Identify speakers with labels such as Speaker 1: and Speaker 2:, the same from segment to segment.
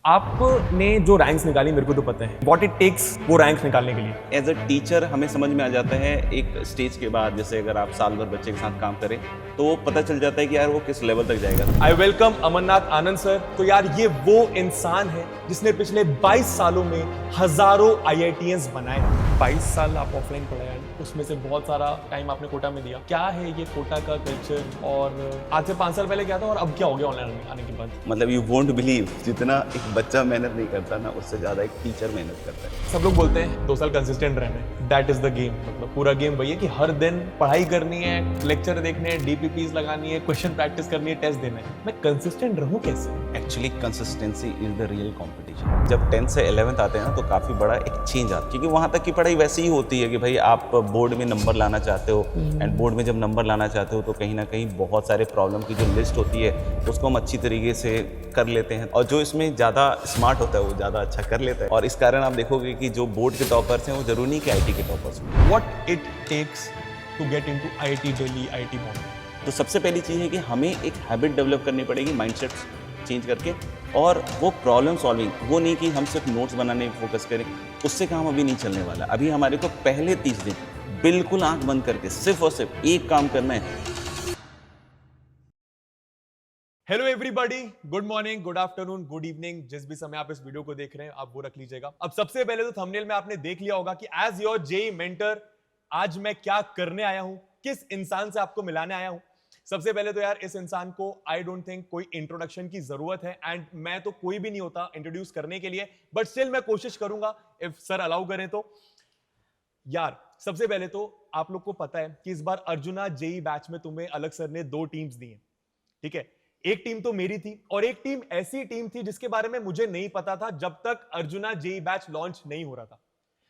Speaker 1: आपने जो रैंक्स निकाली मेरे को तो पता है व्हाट इट टेक्स वो रैंक्स निकालने के लिए।
Speaker 2: एज अ टीचर हमें समझ में आ जाता है एक स्टेज के बाद, जैसे अगर आप साल भर बच्चे के साथ काम करें तो पता चल जाता है कि यार वो किस लेवल तक जाएगा।
Speaker 1: I welcome Amarnath Anand sir. तो यार ये वो इंसान है जिसने पिछले 22 सालों में हजारों IITians बनाए हैं। 22 साल आप ऑफलाइन पढ़ाया, उसमें से बहुत सारा टाइम आपने कोटा में दिया। क्या है ये कोटा का कल्चर, और आज से 5 साल पहले क्या था और अब क्या हो गया ऑनलाइन आने के बाद?
Speaker 2: मतलब यू वोंट बिलीव, जितना एक बच्चा मेहनत नहीं करता ना, उससे ज्यादा एक टीचर मेहनत करता है।
Speaker 1: सब लोग बोलते हैं 2 साल कंसिस्टेंट रहना, दैट इज द गेम। मतलब पूरा गेम वही है कि हर दिन पढ़ाई करनी है, लेक्चर देखने हैं, DPPs लगानी है, क्वेश्चन प्रैक्टिस करनी है, टेस्ट देना है। मैं कंसिस्टेंट रहूं कैसे?
Speaker 2: Actually consistency is the real competition. जब 10th से 11th आते हैं ना तो काफ़ी बड़ा एक चेंज आता है, क्योंकि वहाँ तक की पढ़ाई वैसी ही होती है कि भाई आप बोर्ड में नंबर लाना चाहते हो, एंड बोर्ड में जब नंबर लाना चाहते हो तो कहीं ना कहीं बहुत सारे प्रॉब्लम की जो लिस्ट होती है उसको हम अच्छी तरीके से कर लेते हैं, और जो इसमें ज़्यादा स्मार्ट होता है वो ज़्यादा अच्छा कर लेता है। और इस कारण आप देखोगे कि जो बोर्ड के टॉपर्स हैं वो जरूरी नहीं कि IT के टॉपर्स हों।
Speaker 1: What it takes to get into IIT Delhi, IIT Bombay?
Speaker 2: तो सबसे पहली चीज़ है कि हमें एक हैबिट डेवलप करनी पड़ेगी, माइंडसेट चेंज करके। और वो प्रॉब्लम सॉल्विंग, वो नहीं कि हम सिर्फ नोट्स बनाने पे फोकस करें, उससे काम अभी नहीं चलने वाला। अभी हमारे को पहले 30 दिन बिल्कुल आंख बंद करके सिर्फ और सिर्फ एक काम करना है।
Speaker 1: Hello everybody, good morning, good afternoon, good evening, जिस भी समय आप इस वीडियो को देख रहे हैं आप वो रख लीजिएगा। अब सबसे पहले तो थंबनेल में आपने देख लिया होगा कि एज योर जेई मेंटर आज मैं क्या करने आया हूं, किस इंसान से आपको मिलाने आया हूं। सबसे पहले तो यार इस इंसान को आई डोंट थिंक कोई इंट्रोडक्शन की जरूरत है, एंड मैं तो कोई भी नहीं होता इंट्रोड्यूस करने के लिए, बट स्टिल मैं कोशिश करूंगा इफ सर अलाउ करें तो। यार सबसे पहले तो आप लोग को पता है कि इस बार अर्जुना जेई बैच में तुम्हें अलग सर ने 2 टीम्स दी हैं, ठीक है। एक टीम तो मेरी थी और एक टीम ऐसी टीम थी जिसके बारे में मुझे नहीं पता था जब तक अर्जुना जेई बैच लॉन्च नहीं हो रहा था।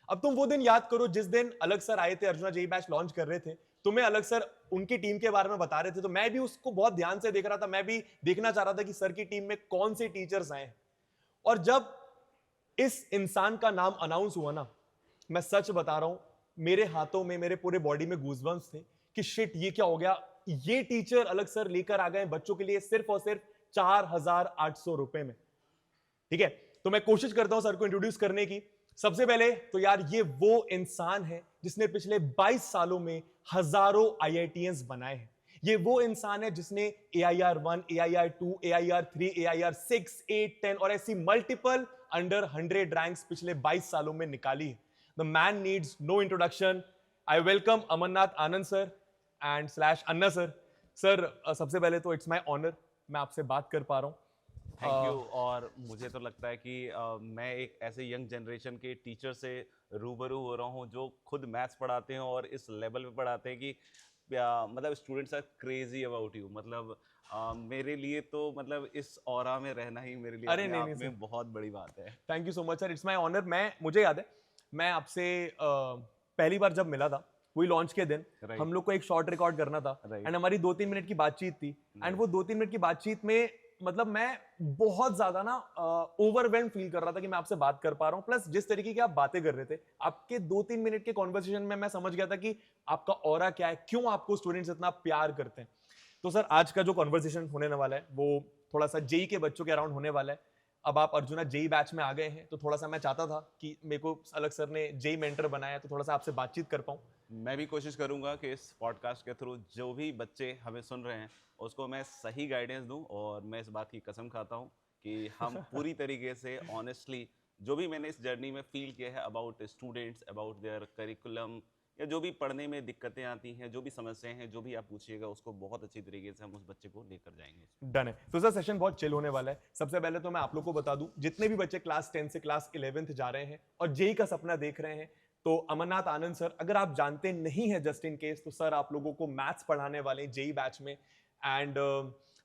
Speaker 1: अब तुम वो दिन याद करो जिस दिन अलग सर आए थे, अर्जुना जेई बैच लॉन्च कर रहे थे, तुम्हें अलग सर उनकी टीम के बारे में बता रहे थे, तो मैं भी उसको बहुत ध्यान से देख रहा था। मैं भी देखना चाह रहा था कि सर की टीम में कौन से टीचर्स आए। और जब इस इंसान का नाम अनाउंस हुआ ना, मैं सच बता रहा हूं, मेरे हाथों में, मेरे पूरे बॉडी में गूजबम्स थे कि शिट ये क्या हो गया। ये टीचर अलग सर लेकर आ गए बच्चों के लिए सिर्फ और सिर्फ 4,800 रुपए में, ठीक है। तो मैं कोशिश करता हूं सर को इंट्रोड्यूस करने की। सबसे पहले तो यार ये वो इंसान है जिसने पिछले 22 सालों में हजारों IITians बनाए हैं। ये वो इंसान है जिसने AIR1, AIR2, AIR3, AIR6, 8, 10 और ऐसी मल्टीपल अंडर 100 रैंक्स पिछले 22 सालों में निकाली है। The man needs no introduction. I welcome Amarnath Anand sir and slash Anna sir. Sir सबसे पहले तो इट्स माय ऑनर, मैं आपसे बात कर पा रहा हूं।
Speaker 2: Thank you. और मुझे तो लगता है कि मैं एक ऐसे यंग जनरेशन के टीचर से रूबरू हो रहा हूँ जो खुद मैथ्स पढ़ाते हैं और इस लेवल पे पढ़ाते हैं कि मतलब students are crazy about you. मतलब मेरे लिए तो मतलब इस ऑरा में रहना ही मेरे लिए
Speaker 1: अरे
Speaker 2: अपने
Speaker 1: नहीं
Speaker 2: आप
Speaker 1: नहीं सर,
Speaker 2: में बहुत बड़ी बात है।
Speaker 1: Thank you so much sir, it's my honour. मुझे याद है मैं आपसे पहली बार जब मिला था वही लॉन्च के दिन, हम
Speaker 2: राइट,
Speaker 1: लोग को एक शॉर्ट रिकॉर्ड करना था
Speaker 2: राइट,
Speaker 1: एंड हमारी 2-3 मिनट की बातचीत थी। And
Speaker 2: right.
Speaker 1: वो 2-3 मिनट की बातचीत में मतलब मैं बहुत ज्यादा ना ओवरवेल्म फील कर रहा था कि मैं आपसे बात कर पा रहा हूँ, प्लस जिस तरीके की आप बातें कर रहे थे आपके 2-3 मिनट के कॉन्वर्सेशन में मैं समझ गया था कि आपका ऑरा क्या है, क्यों आपको स्टूडेंट्स इतना प्यार करते हैं। तो सर आज का जो कॉन्वर्सेशन होने वाला है वो थोड़ा सा जेई के बच्चों के अराउंड होने वाला है। अब आप अर्जुना जेई बैच में आ गए हैं तो थोड़ा सा मैं चाहता था कि मेरे को अलग सर ने जेई मेंटर बनाया तो थोड़ा सा आपसे बातचीत कर पाऊं।
Speaker 2: मैं भी कोशिश करूंगा कि इस पॉडकास्ट के थ्रू जो भी बच्चे हमें सुन रहे हैं उसको मैं सही गाइडेंस दूं, और मैं इस बात की कसम खाता हूं कि हम पूरी तरीके से ऑनेस्टली जो भी मैंने इस जर्नी में फील किया है about students, about their curriculum, या जो भी पढ़ने में दिक्कतें आती हैं, जो भी समस्याएं हैं, जो भी आप पूछिएगा उसको बहुत अच्छी तरीके से हम उस बच्चे को लेकर जाएंगे।
Speaker 1: डन है। तो सर सेशन बहुत चिल होने वाला है। सबसे पहले तो मैं आप लोग को बता दूं, जितने भी बच्चे क्लास 10 से क्लास 11th जा रहे हैं और जेई का सपना देख रहे हैं, तो अमरनाथ आनंद सर अगर आप जानते नहीं है जस्ट इन केस, तो सर आप लोगों को मैथ्स पढ़ाने वाले हैं जेई बैच में। एंड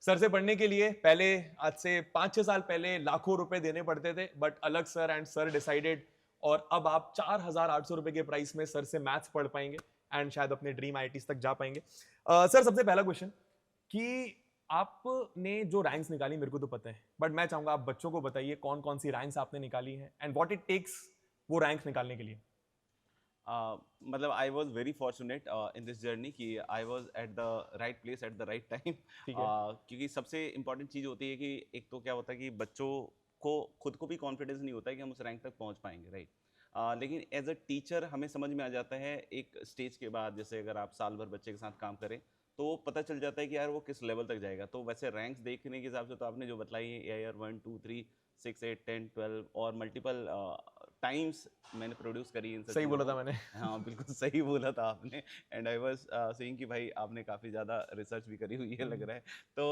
Speaker 1: सर से पढ़ने के लिए पहले आज से 5-6 साल पहले लाखों रुपए देने पड़ते थे, बट अलग सर एंड सर डिसाइडेड, और अब आप 4,800 रुपए के प्राइस में सर से मैथ्स पढ़ पाएंगे एंड शायद अपने ड्रीम IITs तक जा पाएंगे। सर सबसे पहला क्वेश्चन कि आपने जो रैंक्स निकाली मेरे को तो पता है, बट मैं चाहूंगा आप बच्चों को बताइए कौन कौन सी रैंक्स आपने निकाली हैं एंड व्हाट इट टेक्स वो रैंक्स निकालने के लिए।
Speaker 2: मतलब I was very fortunate in this journey कि I was at the right place at the right time.
Speaker 1: ठीक है।
Speaker 2: क्योंकि सबसे इम्पॉर्टेंट चीज़ होती है कि एक तो क्या होता है कि बच्चों को खुद को भी कॉन्फिडेंस नहीं होता है कि हम उस रैंक तक पहुंच पाएंगे, राइट। लेकिन एज अ टीचर हमें समझ में आ जाता है एक स्टेज के बाद, जैसे अगर आप साल भर बच्चे के साथ काम करें तो पता चल जाता है कि यार वो किस लेवल तक जाएगा। तो वैसे रैंक्स देखने के हिसाब से तो आपने जो बताई है AIR 1 2 3 6 8 10 12 और मल्टीपल टाइम्स मैंने प्रोड्यूस करी इन सब
Speaker 1: सही
Speaker 2: चीज़ों
Speaker 1: बोला
Speaker 2: को।
Speaker 1: था मैंने।
Speaker 2: हाँ बिल्कुल सही बोला था आपने। एंड आई वाज सेइंग कि भाई आपने काफ़ी ज़्यादा रिसर्च भी करी हुई है लग रहा है। तो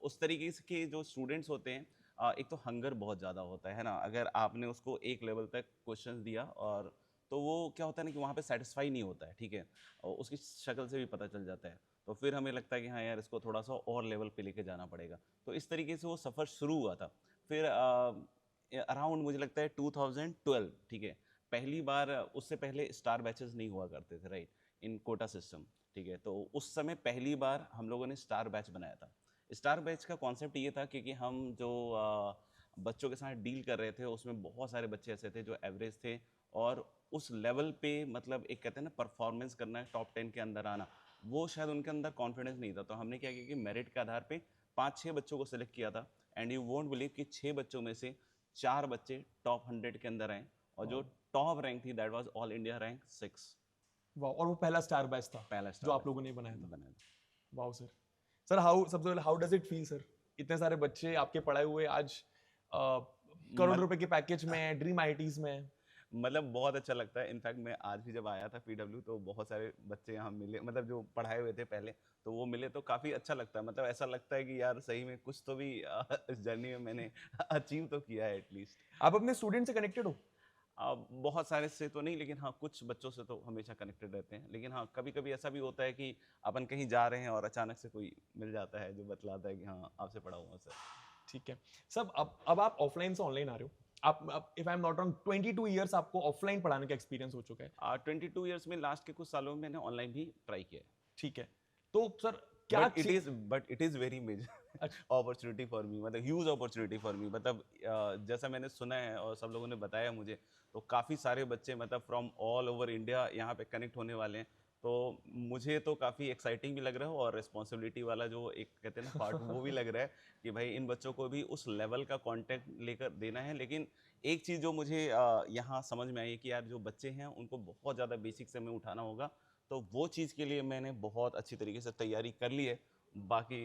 Speaker 2: उस तरीके से के जो स्टूडेंट्स होते हैं, एक तो हंगर बहुत ज़्यादा होता है ना। अगर आपने उसको एक लेवल तक क्वेश्चंस दिया और तो वो क्या होता है ना कि वहाँ पे सेटिस्फाई नहीं होता है, ठीक है। और उसकी शक्ल से भी पता चल जाता है। तो फिर हमें लगता है कि हाँ यार इसको थोड़ा सा और लेवल पे लेके जाना पड़ेगा। तो इस तरीके से वो सफ़र शुरू हुआ था। फिर अराउंड मुझे लगता है 2012, ठीक है, पहली बार। उससे पहले स्टार बैचेस नहीं हुआ करते थे, राइट, इन कोटा सिस्टम, ठीक है। तो उस समय पहली बार हम लोगों ने स्टार बैच बनाया था। स्टार बैच का कॉन्सेप्ट ये था क्योंकि हम जो बच्चों के साथ डील कर रहे थे उसमें बहुत सारे बच्चे ऐसे थे जो एवरेज थे और उस लेवल पे मतलब एक कहते हैं ना परफॉर्मेंस करना है, टॉप 10 के अंदर आना, वो शायद उनके अंदर कॉन्फिडेंस नहीं था। तो हमने क्या किया कि मेरिट के आधार पे 5-6 बच्चों को सिलेक्ट किया था। एंड यू वोंट बिलीव कि 6 बच्चों में से 4 बच्चे टॉप 100 के अंदर आए और जो टॉप रैंक थी that was all India rank 6।
Speaker 1: वाह, और वो पहला स्टार बैच था
Speaker 2: पहला
Speaker 1: जो
Speaker 2: स्टार
Speaker 1: आप
Speaker 2: बैच
Speaker 1: लोगों ने बनाया था।
Speaker 2: बनाया था।
Speaker 1: वाह सर। सर हाउ सबसे पहले how does it feel sir, इतने सारे बच्चे आपके पढ़ाए हुए आज करोड़
Speaker 2: मत
Speaker 1: रुपए के पैकेज में, ड्रीम आईटीज में।
Speaker 2: मतलब बहुत अच्छा लगता है। इनफैक्ट मैं आज भी जब आया था PW तो बहुत सारे बच्चे यहाँ मिले, मतलब जो पढ़ाए हुए थे पहले, तो वो मिले तो काफ़ी अच्छा लगता है। मतलब ऐसा लगता है कि यार सही में कुछ तो भी इस जर्नी में मैंने अचीव तो किया है एटलीस्ट।
Speaker 1: आप अपने स्टूडेंट से कनेक्टेड हो?
Speaker 2: बहुत सारे से तो नहीं, लेकिन हाँ कुछ बच्चों से तो हमेशा कनेक्टेड रहते हैं। लेकिन हाँ कभी कभी ऐसा भी होता है कि अपन कहीं जा रहे हैं और अचानक से कोई मिल जाता है जो बतलाता है कि हाँ आपसे पढ़ा हुआ सर।
Speaker 1: ठीक है। सब अब आप ऑफलाइन से ऑनलाइन आ रहे हो। आप if I am not wrong 22 years आपको ऑफलाइन पढ़ाने का एक्सपीरियंस हो चुका है।
Speaker 2: 22 ईयर्स में लास्ट के कुछ सालों में मैंने ऑनलाइन भी ट्राई किया है।
Speaker 1: ठीक है। तो सर क्या
Speaker 2: but it is very major
Speaker 1: अच्छा,
Speaker 2: अपॉर्चुनिटी फॉर मी, मतलब ह्यूज अपॉर्चुनिटी फॉर मी। मतलब जैसा मैंने सुना है और सब लोगों ने बताया मुझे, तो काफ़ी सारे बच्चे मतलब फ्रॉम ऑल ओवर इंडिया यहाँ पे कनेक्ट होने वाले हैं। तो मुझे तो काफ़ी एक्साइटिंग भी लग रहा है और रिस्पॉन्सिबिलिटी वाला जो एक कहते हैं ना पार्ट, वो भी लग रहा है कि भाई इन बच्चों को भी उस लेवल का कॉन्टेक्ट लेकर देना है। लेकिन एक चीज़ जो मुझे यहाँ समझ में आई है कि यार जो बच्चे हैं उनको बहुत ज़्यादा बेसिक से हमें उठाना होगा। तो वो चीज़ के लिए मैंने बहुत अच्छी तरीके से तैयारी कर ली है। बाकी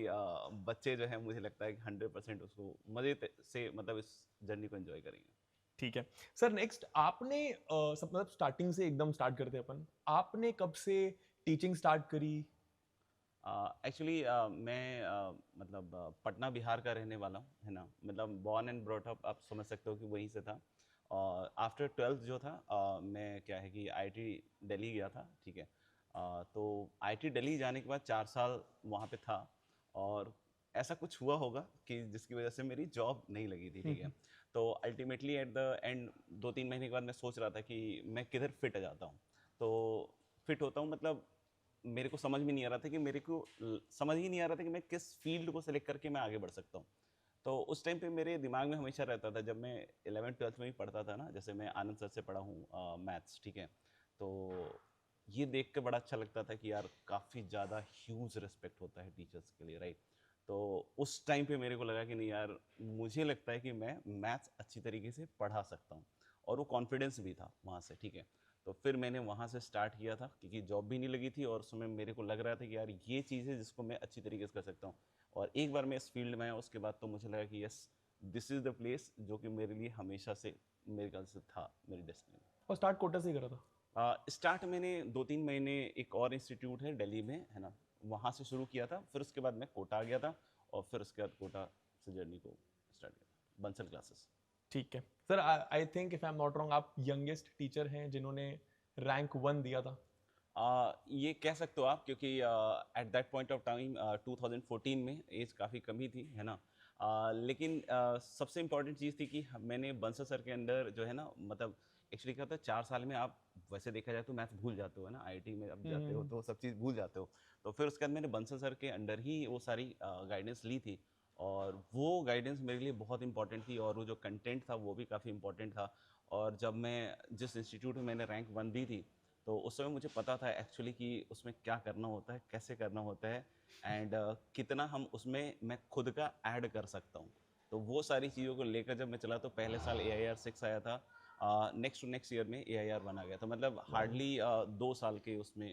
Speaker 2: बच्चे जो हैं मुझे लगता है कि 100% उसको मज़े से मतलब इस जर्नी को एंजॉय करेंगे।
Speaker 1: ठीक है। सर नेक्स्ट आपने सब मतलब स्टार्टिंग से एकदम स्टार्ट करते हैं अपन, आपने कब से टीचिंग स्टार्ट करी?
Speaker 2: एक्चुअली मैं मतलब पटना बिहार का रहने वाला हूँ, है ना। मतलब बॉर्न एंड ब्रॉट अप, आप समझ सकते हो कि वहीं से था। और आफ्टर 12th जो था मैं क्या है कि IIT दिल्ली गया था, ठीक है। तो IIT दिल्ली जाने के बाद 4 साल वहाँ पे था और ऐसा कुछ हुआ होगा कि जिसकी वजह से मेरी जॉब नहीं लगी थी, ठीक है। तो अल्टीमेटली एट द एंड 2-3 महीने के बाद मैं सोच रहा था कि मैं किधर फिट आ जाता हूँ। तो फिट होता हूँ मतलब मेरे को समझ में नहीं आ रहा था कि मेरे को समझ ही नहीं आ रहा था कि मैं किस फील्ड को सेलेक्ट करके मैं आगे बढ़ सकता हूँ। तो उस टाइम पे मेरे दिमाग में हमेशा रहता था, जब मैं 11th-12th में भी पढ़ता था ना, जैसे मैं आनंद सर से पढ़ा हूँ मैथ्स, ठीक है। तो ये देख के बड़ा अच्छा लगता था कि यार काफ़ी ज़्यादा ह्यूज रिस्पेक्ट होता है टीचर्स के लिए, राइट। तो उस टाइम पे मेरे को लगा कि नहीं यार, मुझे लगता है कि मैं मैथ्स अच्छी तरीके से पढ़ा सकता हूँ और वो कॉन्फिडेंस भी था वहाँ से, ठीक है। तो फिर मैंने वहाँ से स्टार्ट किया था क्योंकि जॉब भी नहीं लगी थी और उसमें मेरे को लग रहा था कि यार ये चीज़ है जिसको मैं अच्छी तरीके से कर सकता हूँ। और एक बार मैं इस फील्ड में आया उसके बाद तो मुझे लगा कि yes, this is the place जो कि मेरे लिए हमेशा से मेरे ख्याल से था मेरी डेस्टिनी में।
Speaker 1: और स्टार्ट कोटा से ही करा था?
Speaker 2: स्टार्ट मैंने 2-3 महीने एक और इंस्टीट्यूट है दिल्ली में, है ना, वहाँ से शुरू किया था। फिर उसके बाद मैं कोटा आ गया था और फिर उसके बाद कोटा से जर्नी को स्टार्ट किया था, बंसल क्लासेस।
Speaker 1: ठीक है। Sir I think if I am not wrong आप यंगेस्ट टीचर हैं जिन्होंने रैंक 1 दिया था।
Speaker 2: ये कह सकते हो आप क्योंकि at that point of time 2014 में एज काफ़ी कम ही थी, है ना। लेकिन सबसे इम्पॉर्टेंट चीज़ थी कि मैंने बंसल सर के अंदर जो है ना, मतलब एक्चुअली क्या होता है 4 साल में आप वैसे देखा जाए तो मैथ्स भूल जाते हो, है ना। IIT में अब जाते हो तो सब चीज़ भूल जाते हो। तो फिर उसके बाद मैंने बंसल सर के अंडर ही वो सारी गाइडेंस ली थी और वो गाइडेंस मेरे लिए बहुत इंपॉर्टेंट थी और वो जो कंटेंट था वो भी काफ़ी इंपॉर्टेंट था। और जब मैं जिस इंस्टीट्यूट में मैंने रैंक 1 दी थी तो उस समय मुझे पता था एक्चुअली कि उसमें क्या करना होता है, कैसे करना होता है एंड कितना हम उसमें मैं खुद का ऐड कर सकता हूँ। तो वो सारी चीज़ों को लेकर जब मैं चला तो पहले साल AIR 6 आया था, नेक्स्ट टू नेक्स्ट ईयर में AIR 1 आ गया था, मतलब हार्डली 2 साल के उसमें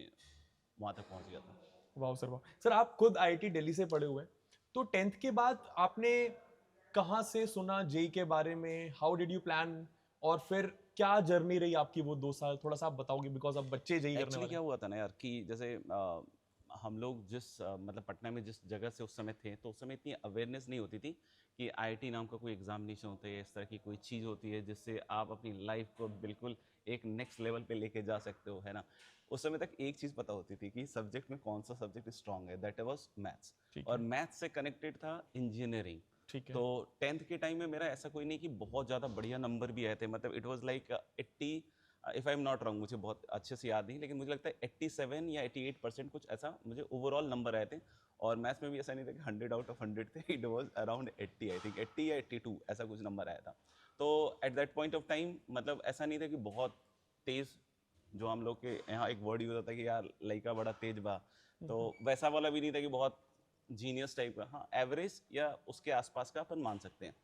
Speaker 2: वहाँ तक पहुँच गया था।
Speaker 1: वाह सर, वाह सर। आप खुद IIT दिल्ली से पढ़े हुए हैं, तो 10th के बाद आपने कहाँ से सुना जेई के बारे में? How did you plan? और फिर क्या जर्नी रही आपकी वो 2 साल, थोड़ा सा आप बताओगे, बिकॉज अब बच्चे जेई करने
Speaker 2: एक्चुअली
Speaker 1: वाले
Speaker 2: क्या
Speaker 1: हैं।
Speaker 2: हुआ था ना यार कि जैसे हम लोग जिस मतलब पटना में जिस जगह से उस समय थे, तो उस समय इतनी अवेयरनेस नहीं होती थी कि IIT नाम का कोई एग्जामिनेशन होता है, इस तरह की कोई चीज़ होती है जिससे आप अपनी लाइफ को बिल्कुल एक नेक्स्ट लेवल पे लेके जा सकते हो, है ना। उस समय तक एक चीज़ पता होती थी कि सब्जेक्ट में कौन सा सब्जेक्ट स्ट्रांग है, दैट वाज मैथ्स।
Speaker 1: ठीक
Speaker 2: और
Speaker 1: है,
Speaker 2: मैथ्स से कनेक्टेड था इंजीनियरिंग।
Speaker 1: ठीक है।
Speaker 2: तो 10th के टाइम में मेरा ऐसा कोई नहीं कि बहुत ज़्यादा बढ़िया नंबर भी आए थे, मतलब it was like 80, if I am not wrong, मुझे बहुत अच्छे से याद नहीं, लेकिन मुझे लगता है 87 या 88% कुछ ऐसा मुझे ओवरऑल नंबर आए थे। और मैथ्स में भी ऐसा नहीं था कि 100 आउट ऑफ 100 थे, it was around 80, I think 80 या 82 ऐसा कुछ नंबर आया था। तो at that point of time मतलब ऐसा नहीं था कि बहुत तेज़, जो हम लोग के यहाँ एक वर्ड यूज होता है कि यार लड़का बड़ा तेज बा, तो वैसा वाला भी नहीं था कि बहुत जीनियस टाइप का, हाँ एवरेज या उसके आसपास का अपन मान सकते हैं।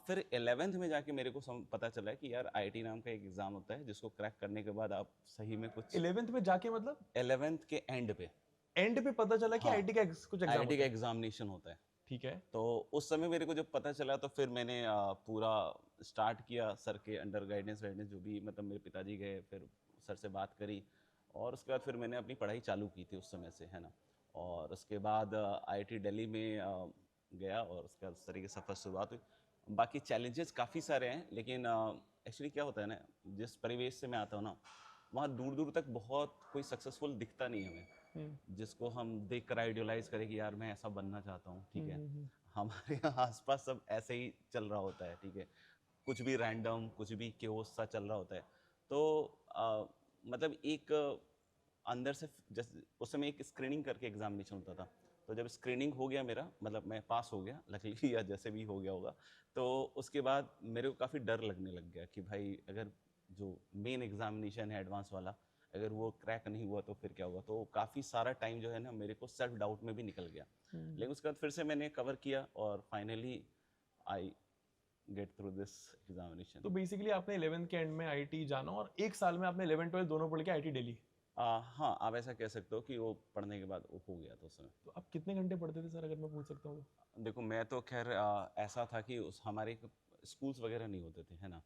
Speaker 2: फिर 11th में जाके मेरे को पता चला कि यार IIT नाम का एक एग्ज़ाम होता है जिसको क्रैक करने के बाद आप सही में कुछ
Speaker 1: 11th में जाके मतलब
Speaker 2: 11th के एंड पे,
Speaker 1: एंड पे पता चला कि
Speaker 2: हाँ
Speaker 1: आईटी का कुछ एग्जाम
Speaker 2: IIT का
Speaker 1: होता है।
Speaker 2: एग्जामिनेशन होता है।
Speaker 1: ठीक है।
Speaker 2: तो उस समय मेरे को जब पता चला तो फिर मैंने पूरा स्टार्ट किया सर के अंडर गाइडेंस वाइडेंस, जो भी मतलब मेरे पिताजी गए, फिर सर से बात करी, और उसके बाद फिर मैंने अपनी पढ़ाई चालू की थी उस समय से, है ना। और उसके बाद IIT दिल्ली में गया और उसके बाद उस तरीके से सफ़र शुरुआत हुई। बाकी चैलेंजेस काफ़ी सारे हैं, लेकिन एक्चुअली क्या होता है ना, जिस परिवेश से मैं आता हूँ ना, वहाँ दूर दूर तक बहुत कोई सक्सेसफुल दिखता नहीं है हमें, जिसको हम देख कर आइडियलाइज करें कि यार मैं ऐसा बनना चाहता हूँ, ठीक है। हमारे यहाँ आसपास सब ऐसे ही चल रहा होता है, ठीक है, कुछ भी रैंडम, कुछ भी केओस सा चल रहा होता है। तो मतलब एक अंदर से जैसे उस समय एक स्क्रीनिंग करके एग्जामिनेशन होता था, तो जब स्क्रीनिंग हो गया मेरा, मतलब मैं पास हो गया लकीली या जैसे भी हो गया होगा, तो उसके बाद मेरे को काफ़ी डर लगने लग गया कि भाई अगर जो मेन एग्जामिनेशन है एडवांस वाला, अगर वो क्रैक नहीं हुआ तो फिर क्या होगा। तो काफ़ी सारा टाइम जो है ना मेरे को सेल्फ डाउट में भी निकल गया, लेकिन उसके बाद फिर से मैंने कवर किया और finally I get through this examination.
Speaker 1: तो बेसिकली आपने 11th के एंड में आईटी जाना, और एक साल में आपने 11 12 दोनों पढ़ के आईटी दिल्ली।
Speaker 2: हाँ, आप ऐसा कह सकते हो कि वो पढ़ने के बाद वो हो गया था उस समय।
Speaker 1: तो आप कितने घंटे पढ़ते थे सर, अगर मैं पूछ सकता हूँ
Speaker 2: देखो मैं तो खैर ऐसा था कि उस हमारे स्कूल्स वगैरह नहीं होते थे, है ना।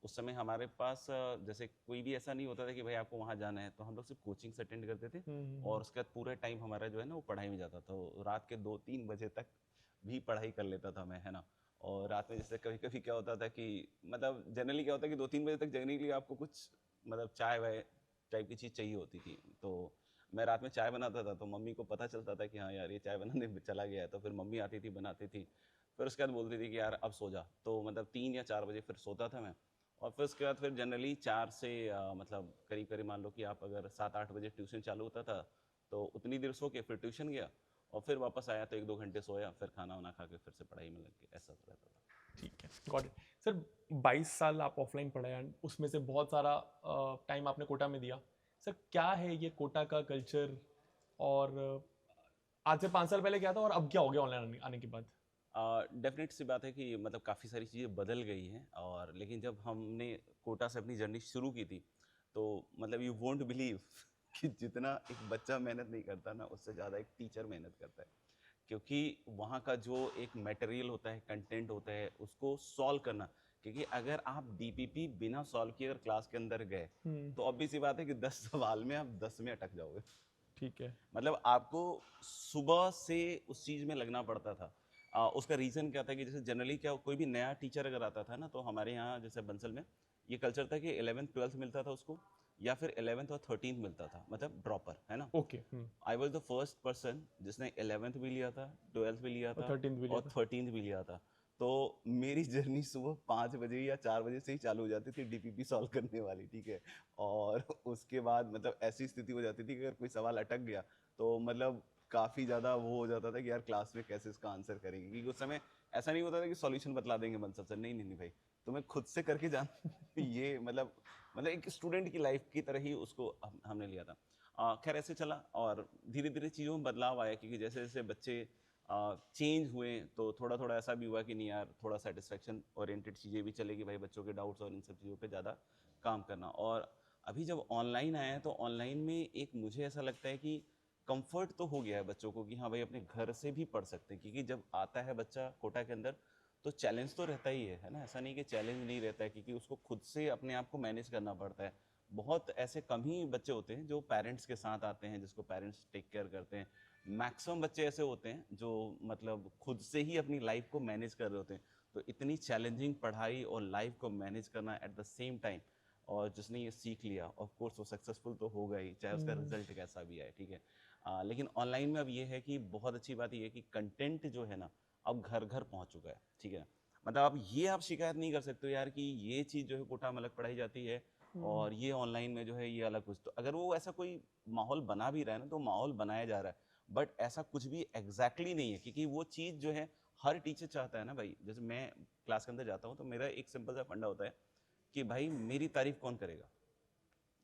Speaker 2: उस समय हमारे पास जैसे कोई भी ऐसा नहीं होता था कि भाई आपको वहाँ जाना है, तो हम लोग सिर्फ कोचिंग अटेंड करते थे, और उसके बाद पूरा टाइम हमारा जो है ना वो पढ़ाई में जाता था। तो रात के 2-3 बजे तक भी पढ़ाई कर लेता था मैं, है ना। और रात में जैसे कभी कभी क्या होता था कि मतलब जनरली क्या होता है कि 2-3 बजे तक जगने के लिए आपको कुछ मतलब चाय वाय टाइप की चीज़ चाहिए होती थी। तो मैं रात में चाय बनाता था, तो मम्मी को पता चलता था कि हाँ यार ये चाय बनाने चला गया है, तो फिर मम्मी आती थी बनाती थी, फिर उसके बाद बोलती थी कि यार अब सो जा। तो मतलब 3 या 4 बजे फिर सोता था मैं, और फिर उसके बाद फिर जनरली 4 से मतलब करीब करीब मान लो कि आप अगर 7-8 बजे ट्यूशन चालू होता था, तो उतनी देर सो के फिर ट्यूशन गया, और फिर वापस आया तो 1-2 घंटे सोया, फिर खाना वाना खा के फिर से पढ़ाई में लग गया, ऐसा तो रहता था।
Speaker 1: ठीक है, गॉट इट सर। 22 साल आप ऑफलाइन पढ़े हैं, उसमें से बहुत सारा टाइम आपने कोटा में दिया। सर क्या है ये कोटा का कल्चर, और आज से 5 साल पहले क्या था और अब क्या हो गया ऑनलाइन आने के बाद?
Speaker 2: डेफिनेट सी बात है कि मतलब काफ़ी सारी चीज़ें बदल गई हैं, और लेकिन जब हमने कोटा से अपनी जर्नी शुरू की थी, तो मतलब यू वोंट बिलीव कि जितना एक बच्चा मेहनत नहीं करता ना, उससे ज़्यादा एक टीचर मेहनत करता है। क्योंकि वहाँ का जो एक मटेरियल होता है, कंटेंट होता है, उसको सॉल्व करना, क्योंकि अगर आप DPP बिना सॉल्व किए अगर क्लास के अंदर गए, तो ऑब्वियस सी बात है कि 10 सवाल में आप 10 में अटक जाओगे।
Speaker 1: ठीक है।
Speaker 2: मतलब आपको सुबह से उस चीज़ में लगना पड़ता था। उसका रीज़न क्या था कि जैसे जनरली क्या कोई भी नया टीचर अगर आता था ना, तो हमारे यहाँ जैसे बंसल में ये कल्चर था कि 11th-12th मिलता था उसको, या फिर 11th और 13th मिलता था, मतलब ड्रॉपर, है ना।
Speaker 1: Okay.
Speaker 2: I was the first person जिसने 11th भी लिया था, 12th भी लिया
Speaker 1: और
Speaker 2: था,
Speaker 1: 13th भी लिया
Speaker 2: और
Speaker 1: था।
Speaker 2: 13th भी लिया था। तो मेरी जर्नी सुबह 5 बजे या 4 बजे से ही चालू हो जाती थी DPP सॉल्व करने वाली, ठीक है। और उसके बाद मतलब ऐसी स्थिति हो जाती थी कि अगर कोई सवाल अटक गया, तो मतलब काफ़ी ज़्यादा वो हो जाता था कि यार क्लास में कैसे इसका आंसर करेंगे, क्योंकि उस समय ऐसा नहीं होता था कि सॉल्यूशन बतला देंगे बंसल सर, नहीं नहीं नहीं भाई, तुम्हें खुद से करके जाना ये मतलब एक स्टूडेंट की लाइफ की तरह ही उसको हमने लिया था। खैर ऐसे चला, और धीरे धीरे चीज़ों में बदलाव आया, क्योंकि जैसे जैसे बच्चे चेंज हुए तो थोड़ा थोड़ा ऐसा भी हुआ कि नहीं यार, थोड़ा सेटिस्फेक्शन ओरिएंटेड चीज़ें भी चलेगी भाई, बच्चों के डाउट्स और इन सब चीज़ों पे ज़्यादा काम करना। और अभी जब ऑनलाइन आया है तो ऑनलाइन में एक मुझे ऐसा लगता है कि कंफर्ट तो हो गया है बच्चों को कि हाँ भाई अपने घर से भी पढ़ सकते हैं, क्योंकि जब आता है बच्चा कोटा के अंदर तो चैलेंज तो रहता ही है ना, ऐसा नहीं कि चैलेंज नहीं रहता है, क्योंकि उसको खुद से अपने आप को मैनेज करना पड़ता है। बहुत ऐसे कम ही बच्चे होते हैं जो पेरेंट्स के साथ आते हैं, जिसको पेरेंट्स टेक केयर करते हैं। मैक्सिमम बच्चे ऐसे होते हैं जो मतलब खुद से ही अपनी लाइफ को मैनेज कर रहे होते हैं। तो इतनी चैलेंजिंग पढ़ाई और लाइफ को मैनेज करना एट द सेम टाइम, और जिसने ये सीख लिया ऑफ कोर्स वो सक्सेसफुल तो होगा ही, चाहे उसका रिजल्ट कैसा भी आए, ठीक है। लेकिन ऑनलाइन में अब ये है कि बहुत अच्छी बात ये है कि कंटेंट जो है ना अब घर घर पहुंच चुका है, ठीक है। मतलब अब ये आप शिकायत नहीं कर सकते हो यार कि ये चीज़ जो है कोटा में अलग पढ़ाई जाती है और ये ऑनलाइन में जो है ये अलग कुछ। तो अगर वो ऐसा कोई माहौल बना भी रहा है ना, तो माहौल बनाया जा रहा है, बट ऐसा कुछ भी एग्जैक्टली नहीं है, क्योंकि वो चीज़ जो है हर टीचर चाहता है ना भाई। जैसे मैं क्लास के अंदर जाता हूँ तो मेरा एक सिंपल सा फंडा होता है कि भाई मेरी तारीफ कौन करेगा,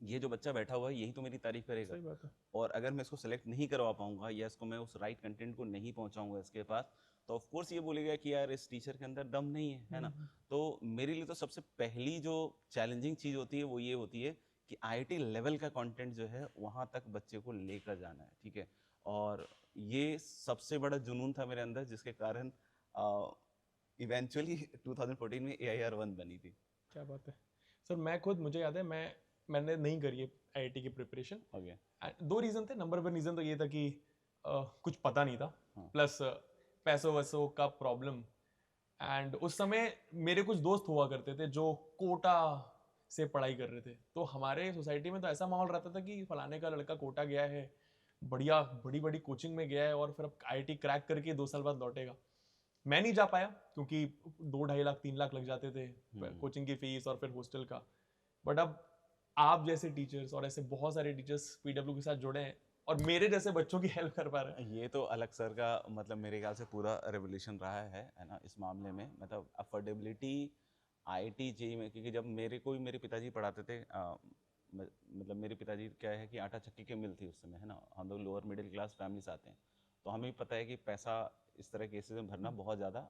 Speaker 2: ये जो बच्चा बैठा हुआ है यही तो मेरी तारीफ करेगा।
Speaker 1: सही बात है।
Speaker 2: और अगर मैं इसको सेलेक्ट नहीं करवा पाऊंगा या इसको मैं उस राइट कंटेंट को नहीं पहुंचाऊंगा इसके पास, तो ऑफ कोर्स ये बोलेगा कि यार इस टीचर के अंदर दम नहीं है ना। तो मेरे लिए तो सबसे पहली जो चैलेंजिंग चीज़ होती है वो ये होती है कि आईआईटी लेवल का कंटेंट जो है वहाँ तक बच्चे को लेकर जाना है, ठीक है। और ये सबसे बड़ा जुनून था मेरे अंदर, जिसके कारण इवेंचुअली 2014 में AIR-1 बनी थी।
Speaker 1: क्या बात है सर। मैं खुद, मुझे याद है, मैंने नहीं करी है आईआईटी की प्रिपरेशन।
Speaker 2: ओके।
Speaker 1: दो रीज़न थे। नंबर वन रीज़न तो ये था कि कुछ पता नहीं था,
Speaker 2: हाँ।
Speaker 1: प्लस पैसों वैसों का प्रॉब्लम। एंड उस समय मेरे कुछ दोस्त हुआ करते थे जो कोटा से पढ़ाई कर रहे थे, तो हमारे सोसाइटी में तो ऐसा माहौल रहता था कि फलाने का लड़का कोटा गया है, बढ़िया बड़ी बड़ी कोचिंग में गया है और फिर अब आईआईटी क्रैक करके 2 साल बाद लौटेगा। मैं नहीं जा पाया क्योंकि 2-2.5 लाख 3 लाख लग जाते थे कोचिंग की फीस और फिर हॉस्टल का। बट अब आप जैसे टीचर्स और ऐसे बहुत सारे टीचर्स पीडब्ल्यू के साथ जुड़े हैं और मेरे जैसे बच्चों की हेल्प कर पा रहे हैं।
Speaker 2: ये तो अलग सर का मतलब मेरे ख्याल से पूरा रेवोल्यूशन रहा है ना इस मामले में। मतलब अफोर्डेबिलिटी आईआईटी जेई में, क्योंकि जब मेरे पिताजी पढ़ाते थे, मतलब मेरे पिताजी क्या है कि आटा चक्की की मिल थी उस समय, है ना। हम लोग लोअर मिडिल क्लास फैमिली से आते हैं, तो हमें भी पता है कि पैसा इस तरह केसेस में भरना बहुत ज़्यादा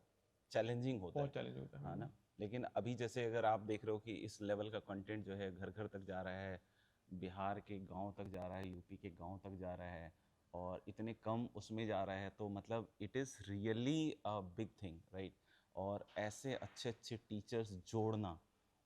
Speaker 2: चैलेंजिंग होता
Speaker 1: बहुत
Speaker 2: है
Speaker 1: चैलेंज होता है।
Speaker 2: हाँ ना। लेकिन अभी जैसे अगर आप देख रहे हो कि इस लेवल का कंटेंट जो है घर घर तक जा रहा है, बिहार के गांव तक जा रहा है, यूपी के गांव तक जा रहा है, और इतने कम उसमें जा रहा है, तो मतलब it is really a big thing, right. और ऐसे अच्छे अच्छे टीचर्स जोड़ना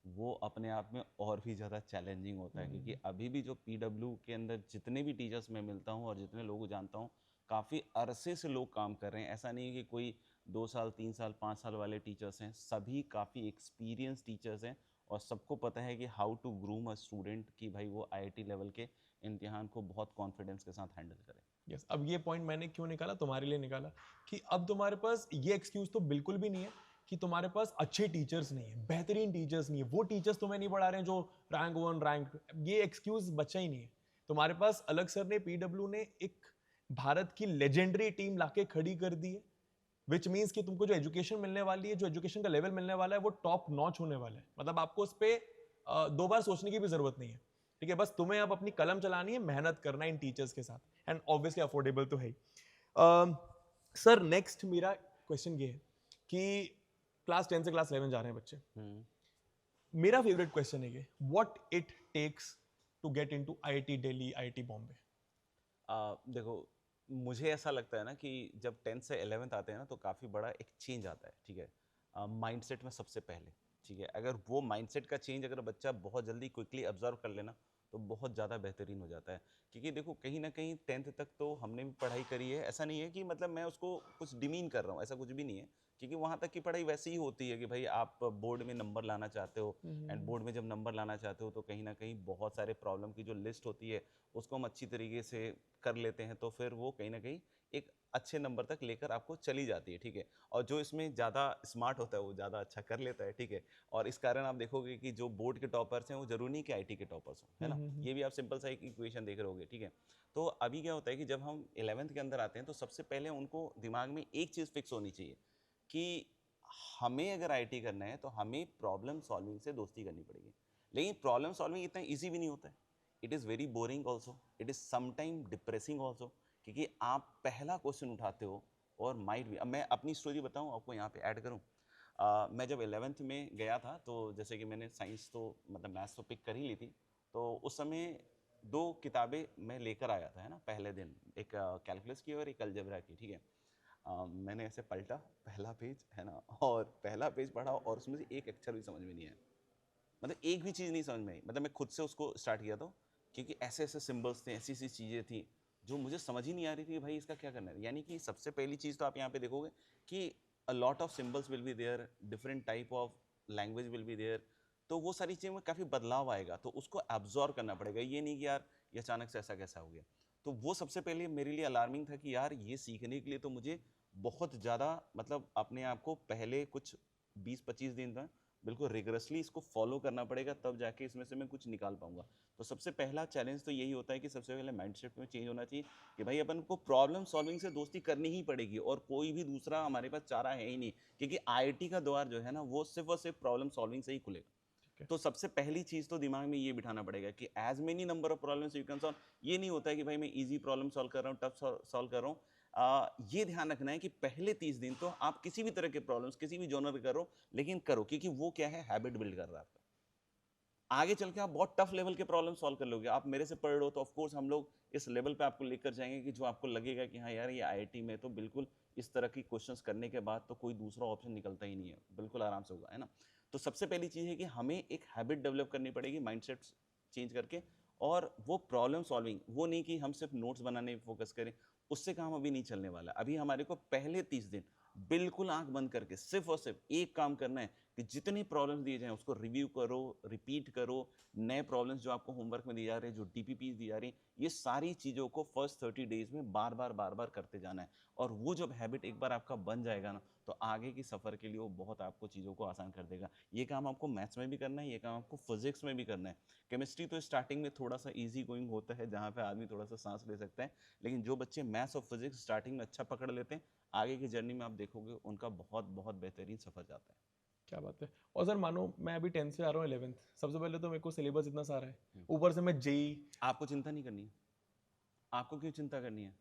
Speaker 2: वो अपने आप में और भी ज़्यादा चैलेंजिंग होता है, क्योंकि अभी भी जो पीडब्ल्यू के अंदर जितने भी टीचर्स मैं मिलता हूँ और जितने लोगों को जानता हूँ, काफ़ी अरसे से लोग काम कर रहे हैं। ऐसा नहीं है कि कोई 2 साल 3 साल 5 साल वाले टीचर्स हैं, सभी काफ़ी एक्सपीरियंस टीचर्स हैं, और सबको पता है कि how to groom a student कि भाई वो आईआईटी लेवल के इम्तिहान को बहुत कॉन्फिडेंस के साथ हैंडल करें।
Speaker 1: यस, अब ये पॉइंट मैंने क्यों निकाला, तुम्हारे लिए निकाला कि अब तुम्हारे पास ये एक्सक्यूज तो बिल्कुल भी नहीं है कि तुम्हारे पास अच्छे टीचर्स नहीं है, बेहतरीन टीचर्स नहीं है, वो टीचर्स तुम्हें नहीं पढ़ा रहे हैं जो रैंक 1 रैंक, ये एक्सक्यूज बचा ही नहीं है। तुम्हारे पास अलग सर ने, पीडब्ल्यू ने एक भारत की लेजेंडरी टीम लाके खड़ी कर दी है, विच मीन्स कि तुमको जो एजुकेशन मिलने वाली है, जो एजुकेशन का लेवल मिलने वाला है, वो टॉप नॉच होने वाला है। मतलब आपको उस पर 2 बार सोचने की भी जरूरत नहीं है, ठीक है। बस तुम्हें अब अपनी कलम चलानी है, मेहनत करना है इन टीचर्स के साथ, एंड ऑब्वियसली अफोर्डेबल तो है ही। सर नेक्स्ट मेरा क्वेश्चन ये है कि क्लास 10 से क्लास 11 जा रहे हैं बच्चे। मेरा फेवरेट क्वेश्चन है ये, what it takes to get into IIT Delhi, IIT Bombay.
Speaker 2: देखो, मुझे ऐसा लगता है ना कि जब 10th से 11th आते हैं ना तो काफ़ी बड़ा एक चेंज आता है, ठीक है। माइंडसेट में सबसे पहले, ठीक है। अगर वो माइंडसेट का चेंज अगर बच्चा बहुत जल्दी क्विकली ऑब्जर्व कर लेना तो बहुत ज़्यादा बेहतरीन हो जाता है। क्योंकि देखो कहीं ना कहीं 10th तक तो हमने भी पढ़ाई करी है, ऐसा नहीं है कि मतलब मैं उसको कुछ डिमीन कर रहा हूँ, ऐसा कुछ भी नहीं है। क्योंकि वहाँ तक की पढ़ाई वैसी ही होती है कि भाई आप बोर्ड में नंबर लाना चाहते हो, एंड बोर्ड में जब नंबर लाना चाहते हो तो कहीं ना कहीं बहुत सारे प्रॉब्लम की जो लिस्ट होती है उसको हम अच्छी तरीके से कर लेते हैं, तो फिर वो कहीं ना कहीं एक अच्छे नंबर तक लेकर आपको चली जाती है, ठीक है। और जो इसमें ज़्यादा स्मार्ट होता है वो ज़्यादा अच्छा कर लेता है, ठीक है। और इस कारण आप देखोगे कि जो बोर्ड के टॉपर्स हैं वो जरूरी नहीं कि आईटी के टॉपर्स हों, है ना। ये भी आप सिंपल सा एक इक्वेशन देख रहे होगे, ठीक है। तो अभी क्या होता है कि जब हम 11th के अंदर आते हैं तो सबसे पहले उनको दिमाग में एक चीज़ फिक्स होनी चाहिए कि हमें अगर आईटी करना है तो हमें प्रॉब्लम सॉल्विंग से दोस्ती करनी पड़ेगी। लेकिन प्रॉब्लम सॉल्विंग इतना ईजी भी नहीं होता है, it is very boring also, it is sometime depressing also. क्योंकि आप पहला क्वेश्चन उठाते हो और माइट भी। अब मैं अपनी स्टोरी बताऊं आपको, यहाँ पे ऐड करूं। मैं जब 11th में गया था, तो जैसे कि मैंने साइंस तो मतलब मैथ्स तो पिक कर ही ली थी, तो उस समय 2 किताबें मैं लेकर आया था, है ना, पहले दिन, एक कैलकुलस की और एक अलजेब्रा की, ठीक है। मैंने ऐसे पलटा पहला पेज, है ना, और पहला पेज पढ़ा और उसमें से एक अक्षर भी समझ में नहीं आया, मतलब एक भी चीज़ नहीं समझ में आई। मतलब मैं खुद से उसको स्टार्ट किया था, क्योंकि ऐसे ऐसे सिंबल्स थे, ऐसी ऐसी चीज़ें थी जो मुझे समझ ही नहीं आ रही थी कि भाई इसका क्या करना है। यानी कि सबसे पहली चीज़ तो आप यहाँ पे देखोगे कि a lot of symbols will be there, different type of language will be there, तो वो सारी चीज़ों में काफ़ी बदलाव आएगा, तो उसको एब्जॉर्व करना पड़ेगा। ये नहीं कि यार ये अचानक से ऐसा कैसा हो गया। तो वो सबसे पहले मेरे लिए अलार्मिंग था कि यार ये सीखने के लिए तो मुझे बहुत ज़्यादा, मतलब अपने आप को पहले कुछ 20-25 दिन तक बिल्कुल रिगरसली इसको फॉलो करना पड़ेगा, तब जाके इसमें से मैं कुछ निकाल पाऊंगा। तो सबसे पहला चैलेंज तो यही होता है कि सबसे पहले माइंडसेट में चेंज होना चाहिए कि भाई अपन को प्रॉब्लम सॉल्विंग से दोस्ती करनी ही पड़ेगी, और कोई भी दूसरा हमारे पास चारा है ही नहीं, क्योंकि आईआईटी का द्वार जो है ना, वो सिर्फ और सिर्फ प्रॉब्लम सॉल्विंग से ही खुलेगा।
Speaker 1: ठीक है।
Speaker 2: तो सबसे पहली चीज तो दिमाग में ये बिठाना पड़ेगा कि as many number of problems you can solve. ये नहीं होता है कि भाई मैं इजी प्रॉब्लम सॉल्व कर रहा हूँ, टफ सॉल्व कर रहा हूँ। ये ध्यान रखना है कि पहले 30 दिन तो आप किसी भी तरह के प्रॉब्लम्स किसी भी जॉनर करो, लेकिन करो, क्योंकि वो क्या है, हैबिट बिल्ड कर रहा है आपका। आगे चल के आप बहुत टफ लेवल के प्रॉब्लम सॉल्व कर लोगे। आप मेरे से पढ़ रहे हो तो ऑफ कोर्स हम लोग इस लेवल पे आपको लेकर जाएंगे कि जो आपको लगेगा कि हाँ यार ये आईआईटी में तो बिल्कुल इस तरह की क्वेश्चंस करने के बाद तो कोई दूसरा ऑप्शन निकलता ही नहीं है, बिल्कुल आराम से होगा, है ना। तो सबसे पहली चीज़ है कि हमें एक हैबिट डेवलप करनी पड़ेगी माइंडसेट चेंज करके, और वो प्रॉब्लम सॉल्विंग, वो नहीं कि हम सिर्फ नोट्स बनाने पे फोकस करें, उससे काम अभी नहीं चलने वाला। अभी हमारे को पहले 30 दिन बिल्कुल आंख बंद करके सिर्फ और सिर्फ एक काम करना है कि जितने प्रॉब्लम्स दिए जाएं उसको रिव्यू करो, रिपीट करो। नए प्रॉब्लम्स जो आपको होमवर्क में दिए जा रहे हैं, जो डीपीपी दी जा रही हैं, ये सारी चीज़ों को फर्स्ट 30 डेज में बार बार करते जाना है। और वो जब हैबिट एक बार आपका बन जाएगा ना, तो आगे की सफ़र के लिए वो बहुत आपको चीज़ों को आसान कर देगा। ये काम आपको मैथ्स में भी करना है, ये काम आपको फिजिक्स में भी करना है। केमिस्ट्री तो स्टार्टिंग में थोड़ा सा ईजी गोइंग होता है, जहाँ पे आदमी थोड़ा सा सांस ले सकता है, लेकिन जो बच्चे मैथ्स और फिजिक्स स्टार्टिंग में अच्छा पकड़ लेते हैं, आगे की जर्नी में आप देखोगे उनका बहुत बहुत बेहतरीन सफ़र जाता है।
Speaker 1: क्या बात है। और सर मानो मैं अभी 10th से आ रहा हूँ 11th, सबसे पहले तो मेरे को सिलेबस इतना सारा है, ऊपर से मैं जेई।
Speaker 2: आपको चिंता नहीं करनी है। आपको क्यों चिंता करनी है?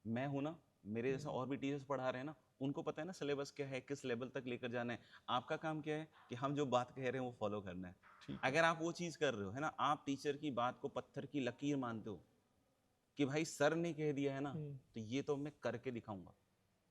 Speaker 2: मैं हूं ना, मेरे जैसा और भी टीचर्स पढ़ा रहे हैं ना, उनको पता है ना सिलेबस क्या है, किस लेवल तक लेकर जाना है। आपका काम क्या है कि हम जो बात कह रहे हैं वो फॉलो करना है।
Speaker 1: ठीक है।
Speaker 2: अगर आप वो चीज़ कर रहे हो, है ना, आप टीचर की बात को पत्थर की लकीर मानते हो कि भाई सर ने कह दिया है ना, तो ये तो मैं करके दिखाऊंगा।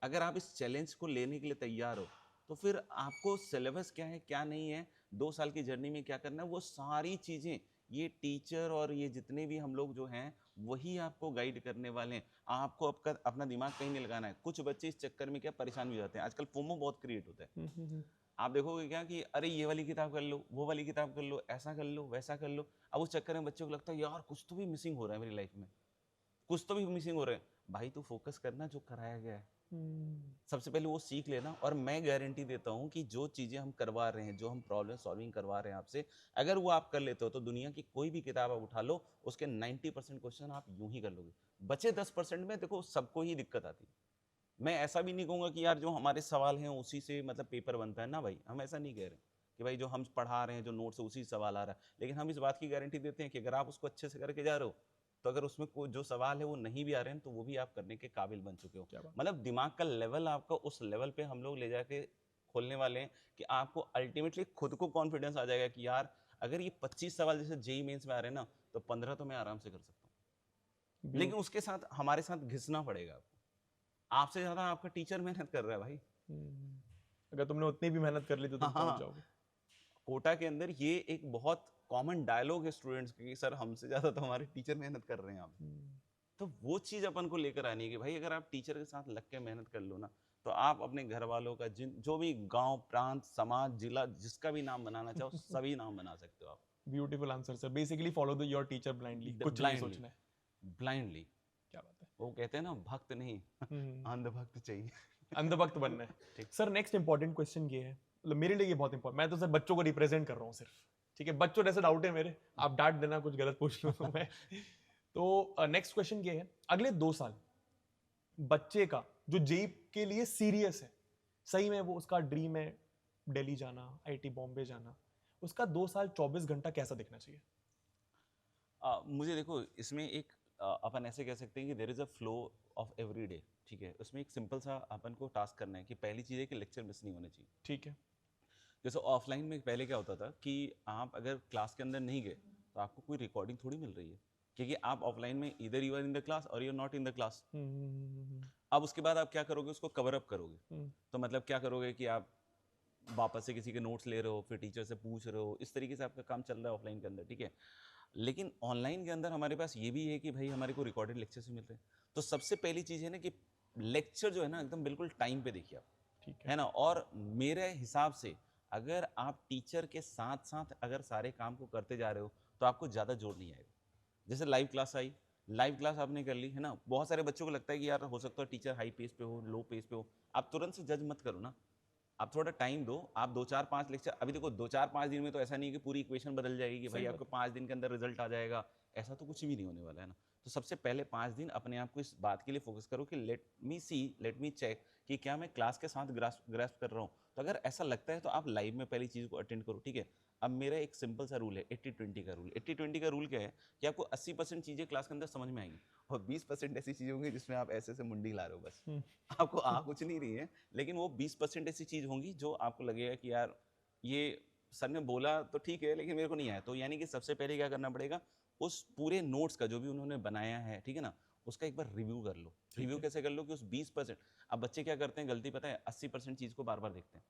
Speaker 2: अगर आप इस चैलेंज को लेने के लिए तैयार हो, तो फिर आपको सिलेबस क्या है क्या नहीं है, 2 साल की जर्नी में क्या करना है, वो सारी चीज़ें ये टीचर और ये जितने भी हम लोग जो हैं वही आपको गाइड करने वाले हैं। आपको आपका अपना दिमाग कहीं नहीं लगाना है। कुछ बच्चे इस चक्कर में क्या परेशान भी हो जाते हैं, आजकल फोमो बहुत क्रिएट होता है। आप देखोगे क्या कि अरे ये वाली किताब कर लो, वो वाली किताब कर लो, ऐसा कर लो, वैसा कर लो। अब उस चक्कर में बच्चों को लगता है यार कुछ तो भी मिसिंग हो रहा है मेरी लाइफ में, कुछ तो भी मिसिंग हो रहा है। भाई तू फोकस करना जो कराया गया है, सबसे पहले वो सीख लेना। और मैं गारंटी देता हूँ कि जो चीज़ें हम करवा रहे हैं, जो हम प्रॉब्लम सॉल्विंग करवा रहे हैं आपसे, अगर वो आप कर लेते हो तो दुनिया की कोई भी किताब आप उठा लो, उसके 90% क्वेश्चन आप यूं ही कर लोगे। बचे 10% में देखो सबको ही दिक्कत आती है। मैं ऐसा भी नहीं कहूँगा कि यार जो हमारे सवाल हैं उसी से मतलब पेपर बनता है ना, भाई हम ऐसा नहीं कह रहे कि भाई जो हम पढ़ा रहे हैं जो नोट से उसी सवाल आ रहा है। लेकिन हम इस बात की गारंटी देते हैं कि अगर आप उसको अच्छे से करके जा रहे हो, तो अगर उसमें कोई जो सवाल है वो नहीं भी आ रहे हैं, तो वो भी आप करने के काबिल बन चुके हो।
Speaker 1: क्या बात।
Speaker 2: मतलब दिमाग का लेवल आपका उस लेवल पे हम लोग ले जाके खोलने वाले हैं कि आपको अल्टीमेटली खुद को कॉन्फिडेंस आ जाएगा कि यार अगर ये 25 सवाल जैसे जेई मेंस में आ रहे हैं ना, तो 15 तो मैं आराम से कर सकता हूँ। लेकिन
Speaker 1: ब्यूटी।
Speaker 2: उसके साथ हमारे साथ घिसना पड़ेगा आपको। आपसे ज्यादा आपका टीचर मेहनत कर रहा है भाई।
Speaker 1: अगर तुमने उतनी भी मेहनत कर ली तो
Speaker 2: हाँ
Speaker 1: तुम पहुंच
Speaker 2: हाँ,
Speaker 1: जाओगे।
Speaker 2: कोटा के अंदर ये एक बहुत कॉमन डायलॉग है स्टूडेंट्स का कि सर हमसे ज्यादा तो हमारे टीचर मेहनत कर रहे हैं आप। तो वो चीज अपन को लेकर आनी है कि भाई अगर आप टीचर के साथ लग के मेहनत कर लो ना, तो आप अपने घर वालों का जिन जो भी गांव प्रांत समाज जिला जिसका भी नाम बनाना चाहो सभी नाम बना सकते हो आप।
Speaker 1: Beautiful answer sir. Basically follow the your teacher blindly, कुछ नहीं
Speaker 2: ब्लाइंडली,
Speaker 1: सोचना है।
Speaker 2: ब्लाइंडली।
Speaker 1: क्या बात है।
Speaker 2: वो कहते हैं ना भक्त नहीं अंधभक्त चाहिए।
Speaker 1: अंधभक्त बनना है।
Speaker 2: ठीक।
Speaker 1: सर नेक्स्ट इंपॉर्टेंट क्वेश्चन ये है, मतलब मेरे लिए ये बहुत इंपॉर्टेंट, मैं तो सर बच्चों को रिप्रेजेंट कर रहा हूँ सिर्फ, ठीक है, बच्चों जैसे डाउट है मेरे, आप डांट देना कुछ गलत पूछ लूँ तो मैं। तो नेक्स्ट क्वेश्चन ये है, अगले 2 साल बच्चे का जो जेई के लिए सीरियस है, सही में वो उसका ड्रीम है दिल्ली जाना, आईआईटी बॉम्बे जाना, उसका 2 साल 24 घंटा कैसा दिखना चाहिए?
Speaker 2: मुझे देखो इसमें एक अपन ऐसे कह सकते हैं कि there is a flow of every day, ठीक है। उसमें एक सिंपल सा अपन को टास्क करना है कि पहली चीज़ है कि लेक्चर मिस नहीं होने चाहिए।
Speaker 1: ठीक है।
Speaker 2: जैसे ऑफलाइन में पहले क्या होता था कि आप अगर क्लास के अंदर नहीं गए तो आपको कोई रिकॉर्डिंग थोड़ी मिल रही है, क्योंकि आप ऑफलाइन में इधर you are in the class और you are not in the class. अब उसके बाद आप क्या करोगे, उसको कवर अप करोगे। तो मतलब क्या करोगे कि आप वापस से किसी के नोट्स ले रहे हो, फिर टीचर से पूछ रहे हो, इस तरीके से आपका काम चल रहा है ऑफलाइन के अंदर, ठीक है। लेकिन ऑनलाइन के अंदर हमारे पास ये भी है कि भाई हमारे को रिकॉर्डेड लेक्चर से मिल रहे हैं। तो सबसे पहली चीज़ है ना कि लेक्चर जो है ना एकदम बिल्कुल टाइम पे देखिए आप,
Speaker 1: ठीक
Speaker 2: है ना। और मेरे हिसाब से अगर आप टीचर के साथ साथ अगर सारे काम को करते जा रहे हो तो आपको ज़्यादा जोर नहीं आएगा। जैसे लाइव क्लास आई, लाइव क्लास आपने कर ली, है ना। बहुत सारे बच्चों को लगता है कि यार हो सकता है टीचर हाई पेस पे हो, लो पेस पे हो। आप तुरंत से जज मत करो ना, आप थोड़ा टाइम दो। आप 2 4 5 लेक्चर, अभी देखो 2 4 5 दिन में तो ऐसा नहीं है कि पूरी इक्वेशन बदल जाएगी कि भाई आपको 5 दिन के अंदर रिजल्ट आ जाएगा, ऐसा तो कुछ भी नहीं होने वाला है ना। तो सबसे पहले 5 दिन अपने आप को इस बात के लिए फोकस करो कि लेट मी सी, लेट मी चेक कि क्या मैं क्लास के साथ ग्रास्प कर रहा हूँ। तो अगर ऐसा लगता है तो आप लाइव में पहली चीज़ को अटेंड करो, ठीक है। अब मेरा एक सिंपल सा रूल है 80-20 का रूल। 80-20 का रूल क्या है कि आपको 80% चीज़ें क्लास के अंदर समझ में आएंगी और 20% ऐसी चीज़ें होंगी जिसमें आप ऐसे ऐसे मुंडी ला रहे हो बस, आपको आ कुछ नहीं रही है। लेकिन वो 20% ऐसी चीज़ होंगी जो आपको लगेगा कि यार ये सर ने बोला तो ठीक है लेकिन मेरे को नहीं आया। तो यानी कि सबसे पहले क्या करना पड़ेगा, उस पूरे नोट्स का जो भी उन्होंने बनाया है, ठीक है ना, उसका एक बार रिव्यू कर लो। रिव्यू कैसे कर लो कि उस 20%, अब बच्चे क्या करते हैं गलती, पता है 80% चीज़ को बार बार देखते हैं।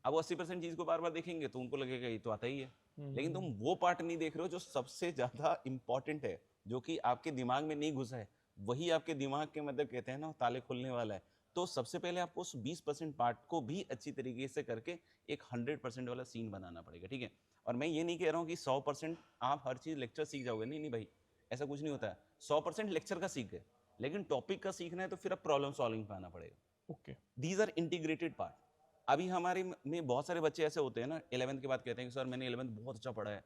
Speaker 2: अब वो 80% चीज़ को बार बार देखेंगे तो उनको लगेगा ये तो आता ही है, लेकिन तुम वो पार्ट नहीं देख रहे हो जो सबसे ज़्यादा इंपॉर्टेंट है, जो कि आपके दिमाग में नहीं घुसा है, वही आपके दिमाग के मतलब कहते हैं ना ताले खुलने वाला है। तो सबसे पहले आपको उस 20% पार्ट को भी अच्छी तरीके से करके एक 100% वाला सीन बनाना पड़ेगा, ठीक है। और मैं ये नहीं कह रहा हूँ कि 100% आप हर चीज़ लेक्चर सीख जाओगे, नहीं नहीं भाई, ऐसा कुछ नहीं होता है। 100% लेक्चर का सीख गए, लेकिन टॉपिक का सीखना है तो फिर अब प्रॉब्लम सॉल्विंग पे आना पड़ेगा।
Speaker 1: Okay.
Speaker 2: These are integrated part. अभी हमारे में बहुत सारे बच्चे ऐसे होते हैं ना 11th के बाद कहते हैं कि सर मैंने 11th बहुत अच्छा पढ़ा है,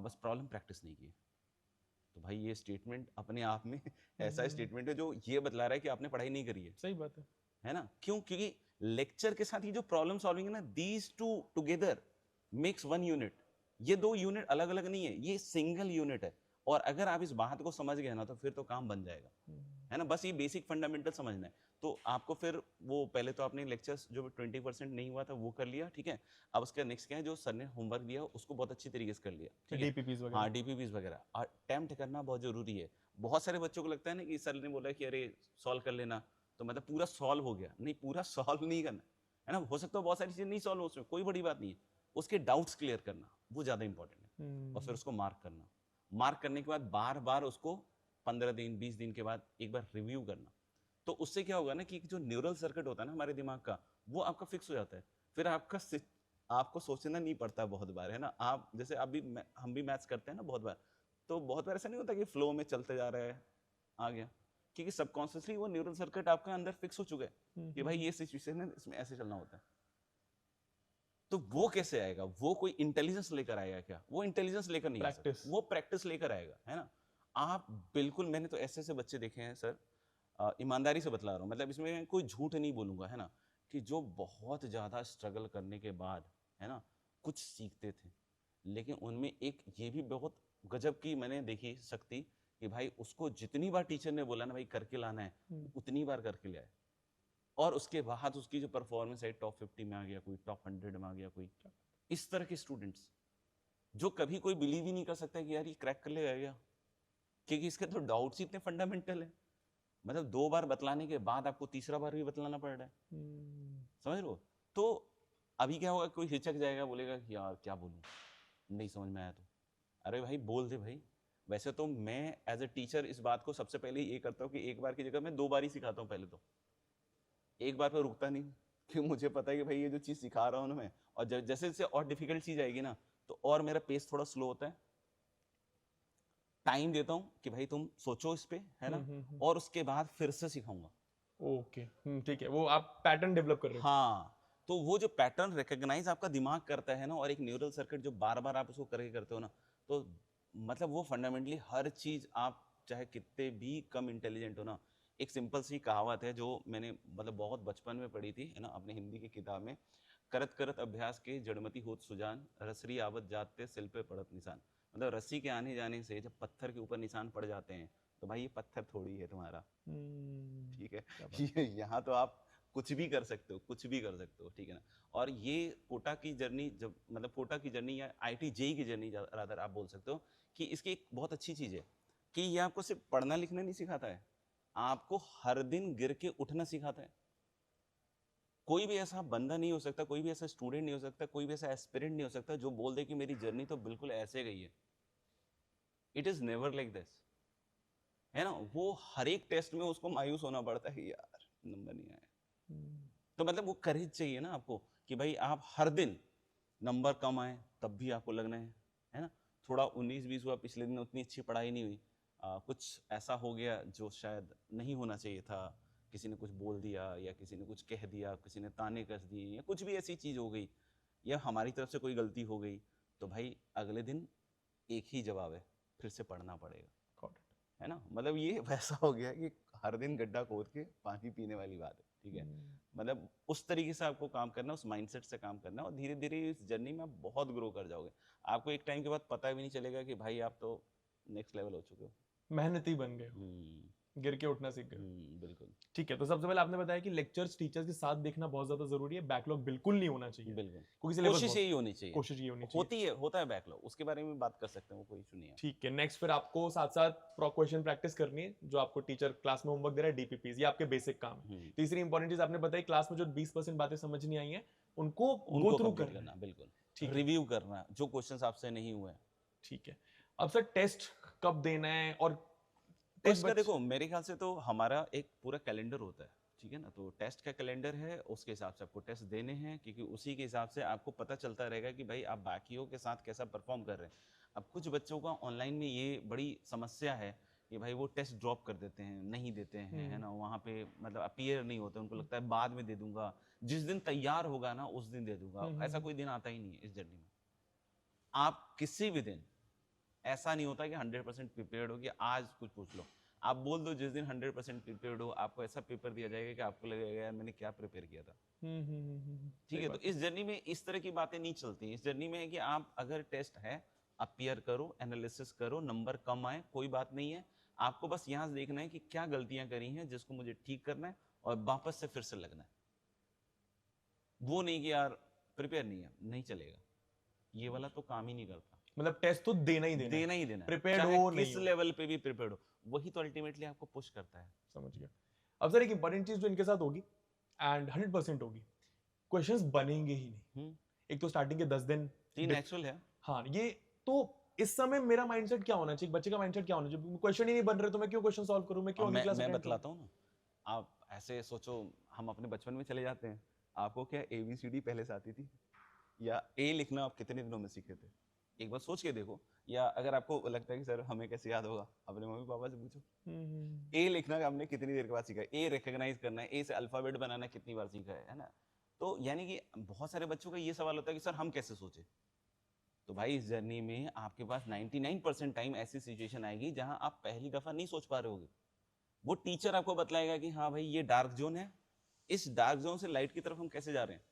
Speaker 2: बस प्रॉब्लम प्रैक्टिस नहीं की है। तो भाई ये स्टेटमेंट अपने आप में ऐसा स्टेटमेंट है जो ये बतला रहा है कि आपने पढ़ाई नहीं करी
Speaker 1: सही बात
Speaker 2: है ना। क्यों? क्योंकि लेक्चर के साथ ये जो प्रॉब्लम सॉल्विंग है ना, these two together makes one unit. ये दो यूनिट अलग अलग नहीं है, ये सिंगल यूनिट है। और अगर आप इस बात को समझ गए ना तो फिर तो काम बन जाएगा, है ना। बस ये बेसिक फंडामेंटल समझना है। तो आपको फिर वो पहले तो आपने लेक्चर्स जो 20% नहीं हुआ था वो कर लिया, ठीक है। अब उसका नेक्स्ट क्या है, जो सर ने होमवर्क दिया उसको बहुत अच्छी तरीके से कर लिया, ठीक है।
Speaker 1: डीपीपीज वगैरह।
Speaker 2: हाँ, डीपीपीज वगैरह अटेम्प्ट करना बहुत जरूरी है। बहुत सारे बच्चों को लगता है ना कि सर ने बोला कि अरे सॉल्व कर लेना तो मतलब पूरा सॉल्व हो गया, नहीं, पूरा सॉल्व नहीं करना, है ना। हो सकता है बहुत सारी चीजें नहीं सॉल्व हो, उसमें कोई बड़ी बात नहीं है। उसके डाउट्स क्लियर करना वो ज्यादा इंपॉर्टेंट है। और फिर उसको मार्क करना, मार्क करने के बाद बार बार उसको 15 दिन 20 दिन के बाद एक बार रिव्यू करना। तो उससे क्या होगा ना कि जो न्यूरल सर्किट होता है ना हमारे दिमाग का, वो आपका फिक्स हो जाता है। फिर आपको सोचना नहीं पड़ता बहुत बार, है ना। आप जैसे हम भी मैथ्स करते हैं ना बहुत बार, तो बहुत बार ऐसा नहीं होता कि फ्लो में चलते जा रहा है, आ गया, क्योंकि सबकॉन्शियसली वो न्यूरल सर्किट आपके अंदर फिक्स हो चुका है कि भाई ये सिचुएशन है, इसमें ऐसे चलना होता है। तो वो कैसे आएगा? वो कोई इंटेलिजेंस लेकर आएगा क्या? वो इंटेलिजेंस लेकर नहीं आ सकता, वो प्रैक्टिस लेकर आएगा, है ना। आप बिल्कुल, मैंने तो ऐसे ऐसे बच्चे देखे हैं सर, ईमानदारी से बतला रहा हूँ, मतलब इसमें कोई झूठ नहीं बोलूंगा, है ना, कि जो बहुत ज़्यादा स्ट्रगल करने के बाद, है ना, कुछ सीखते थे। लेकिन उनमें एक ये भी बहुत गजब की मैंने देखी शक्ति कि भाई उसको जितनी बार टीचर ने बोला ना भाई करके लाना है, उतनी बार करके ले आए। और उसके बाद उसकी जो परफॉर्मेंस है टॉप 50 में आ गया, कोई टॉप 100 में आ गया, कोई इस तरह के स्टूडेंट्स जो कभी कोई बिलीव ही नहीं कर सकता कि यार ये क्रैक कर लेगा क्या, क्योंकि इसके तो डाउट्स ही इतने फंडामेंटल है। मतलब 2 बार बतलाने के बाद आपको तीसरा बार भी बतलाना पड़ रहा है, समझ लो। तो अभी क्या होगा, कोई हिचक जाएगा, बोलेगा कि यार क्या बोलूं, नहीं समझ में आया तो। अरे भाई बोल दे भाई। वैसे तो मैं एज ए टीचर इस बात को सबसे पहले ये करता हूँ कि एक बार की जगह मैं 2 बार ही सिखाता हूँ। पहले तो एक बार पर रुकता नहीं, क्योंकि मुझे पता है कि भाई ये जो चीज़ सिखा रहा हूँ ना मैं, और जैसे जैसे और डिफिकल्ट चीज़ आएगी ना तो और मेरा पेस थोड़ा स्लो होता है। टाइम देता हूँ कि भाई तुम सोचो इस पे, है ना, और उसके बाद फिर से सिखाऊंगा।
Speaker 1: ओके, ठीक है, वो आप पैटर्न डेवलप कर रहे हो।
Speaker 2: हाँ, तो वो जो पैटर्न रिकॉग्नाइज आपका दिमाग करता है ना, और एक न्यूरल सर्किट जो बार बार आप उसको करके करते हो ना, तो मतलब वो फंडामेंटली हर चीज़, आप चाहे कितने भी कम इंटेलिजेंट हो ना। एक सिंपल सी कहावत है जो मैंने मतलब बहुत बचपन में पढ़ी थी, है ना, अपनी हिंदी की किताब में। करत करत अभ्यास के जड़मती होत सुजान, रसरी आवत जाते सिल पे पड़त निशान। मतलब रस्सी के आने जाने से जब पत्थर के ऊपर निशान पड़ जाते हैं तो भाई ये पत्थर थोड़ी है तुम्हारा,
Speaker 1: हम्म,
Speaker 2: ठीक है।
Speaker 1: क्या बात।
Speaker 2: यहाँ तो आप कुछ भी कर सकते हो, कुछ भी कर सकते हो, ठीक है ना। और ये कोटा की जर्नी, जब मतलब कोटा की जर्नी या आईटी जेई की जर्नी रादर आप बोल सकते हो कि इसकी एक बहुत अच्छी चीज़ है कि ये आपको सिर्फ पढ़ना लिखना नहीं सिखाता है, आपको हर दिन गिर के उठना सिखाता है। कोई भी ऐसा बंदा नहीं हो सकता, कोई भी ऐसा स्टूडेंट नहीं हो सकता, कोई भी ऐसा एस्पिरेंट नहीं हो सकता जो बोल दे कि मेरी जर्नी तो बिल्कुल ऐसे गई है। It is never like this, है ना। वो हर एक टेस्ट में उसको मायूस होना पड़ता है, यार नंबर नहीं आया। तो मतलब वो करेज चाहिए ना आपको कि भाई आप हर दिन नंबर कम आए तब भी आपको लगना है ना। थोड़ा 19-20 हुआ, पिछले दिन उतनी अच्छी पढ़ाई नहीं हुई, कुछ ऐसा हो गया जो शायद नहीं होना चाहिए था, किसी ने कुछ बोल दिया या किसी ने कुछ कह दिया, किसी ने ताने कस दिए या कुछ भी ऐसी चीज़ हो गई या हमारी तरफ से कोई गलती हो गई, तो भाई अगले दिन एक ही जवाब है, फिर से पढ़ना पड़ेगा,
Speaker 1: Got it.
Speaker 2: है ना। मतलब ये वैसा हो गया कि हर दिन गड्ढा खोद के पानी पीने वाली बात है, ठीक है। मतलब उस तरीके से आपको काम करना, उस माइंडसेट से काम करना, और धीरे धीरे इस जर्नी में आप बहुत ग्रो कर जाओगे। आपको एक टाइम के बाद पता भी नहीं चलेगा कि भाई आप तो नेक्स्ट लेवल हो चुके हो।
Speaker 1: मेहनती बन गए हो, गिर के उठना सीख गए हो।
Speaker 2: बिल्कुल
Speaker 1: ठीक है, तो सबसे पहले आपने बताया कि लेक्चर्स टीचर्स के साथ देखना बहुत ज्यादा जरूरी है, बैकलॉग बिल्कुल नहीं होना चाहिए,
Speaker 2: बिल्कुल।
Speaker 1: क्योंकि सिलेबस
Speaker 2: कोशिश यही होनी चाहिए,
Speaker 1: कोशिश ये होनी चाहिए।
Speaker 2: होती है, होता है बैकलॉग, उसके बारे में बात कर सकते हैं, वो कोई इशू नहीं है।
Speaker 1: ठीक है, नेक्स्ट फिर आपको साथ साथ क्वेश्चन प्रैक्टिस करनी है, जो आपको टीचर क्लास में होमवर्क दे रहा है, डीपीपीज, ये आपके बेसिक काम है। तीसरी इंपॉर्टेंट चीज आपने बताई, क्लास में जो 20% बातें समझ नहीं आई हैं उनको गो थ्रू
Speaker 2: complete
Speaker 1: करना,
Speaker 2: बिल्कुल,
Speaker 1: ठीक है।
Speaker 2: रिव्यू करना जो क्वेश्चंस आपसे नहीं हुए।
Speaker 1: ठीक है, अब सर टेस्ट कब देना है, और
Speaker 2: टेस्ट का देखो, मेरे ख्याल से तो हमारा एक पूरा कैलेंडर होता है, ठीक है ना। तो टेस्ट का कैलेंडर है, उसके हिसाब से आपको टेस्ट देने हैं, क्योंकि उसी के हिसाब से आपको पता चलता रहेगा कि भाई आप बाकियों के साथ कैसा परफॉर्म कर रहे हैं। अब कुछ बच्चों का ऑनलाइन में ये बड़ी समस्या है कि भाई वो टेस्ट ड्रॉप कर देते हैं, नहीं देते हैं, है ना। वहाँ पे मतलब अपीयर नहीं होते, उनको लगता है बाद में दे दूंगा, जिस दिन तैयार होगा ना उस दिन दे दूंगा। ऐसा कोई दिन आता ही नहीं है इस जर्नी में। आप किसी भी दिन, ऐसा नहीं होता कि 100% प्रिपेयर्ड हो कि आज कुछ पूछ लो। आप बोल दो जिस दिन 100% प्रिपेयर्ड हो, आपको ऐसा पेपर दिया जाएगा कि आपको लगेगा यार मैंने क्या प्रिपेयर किया था। ठीक है, तो इस जर्नी में इस तरह की बातें नहीं चलती। इस जर्नी में है कि आप अगर टेस्ट है, अपीयर करो, एनालिसिस करो, नंबर कम आए कोई बात नहीं है। आपको बस यहाँ से देखना है कि क्या गलतियां करी हैं जिसको मुझे ठीक करना है और वापस से फिर से लगना है। वो नहीं कि यार प्रिपेयर नहीं है, नहीं चलेगा, ये वाला तो काम ही नहीं करता।
Speaker 1: मतलब टेस्ट तो देना ही देना
Speaker 2: देना ही देना है,
Speaker 1: प्रिपेयर्ड
Speaker 2: चाहे
Speaker 1: हो
Speaker 2: किस
Speaker 1: नहीं
Speaker 2: लेवल पे भी प्रिपेयर्ड हो, वही तो अल्टीमेटली आपको पुश करता है।
Speaker 1: समझ गया। अब सर एक इंपॉर्टेंट चीज जो इनके साथ होगी एंड 100% होगी, क्वेश्चंस बनेंगे ही नहीं। एक तो स्टार्टिंग के 10 दिन
Speaker 2: ये नेचुरल है।
Speaker 1: हाँ, ये तो इस समय मेरा माइंडसेट क्या होना चाहिए, बच्चे का माइंडसेट क्या होना चाहिए? क्वेश्चन ही नहीं बन रहे तो मैं क्यों क्वेश्चन सॉल्व करूं, मैं क्यों अगली क्लास
Speaker 2: मैं
Speaker 1: अटेंड करूं?
Speaker 2: बतलाता हूँ ना। आप ऐसे सोचो, हम अपने बचपन में चले जाते हैं, आपको क्या ABCD पहले से आती थी? या ए लिखना आप कितने दिनों में सीखे थे? एक बार सोच के देखो। या अगर आपको लगता है कि सर हमें कैसे याद होगा, अपने मम्मी पापा से पूछो। ए लिखना आपने कितनी देर के बाद सीखा? ए रिकॉग्नाइज करना है, ए से अल्फाबेट बनाना कितनी बार सीखा है ना। तो यानी कि बहुत सारे बच्चों का ये सवाल होता है कि सर हम कैसे सोचे। तो भाई इस जर्नी में आपके पास 99% टाइम ऐसी सिचुएशन आएगी जहां आप पहली दफा नहीं सोच पा रहे होगे। वो टीचर आपको बतलाएगा कि हाँ भाई ये डार्क जोन है, इस डार्क जोन से लाइट की तरफ हम कैसे जा रहे हैं।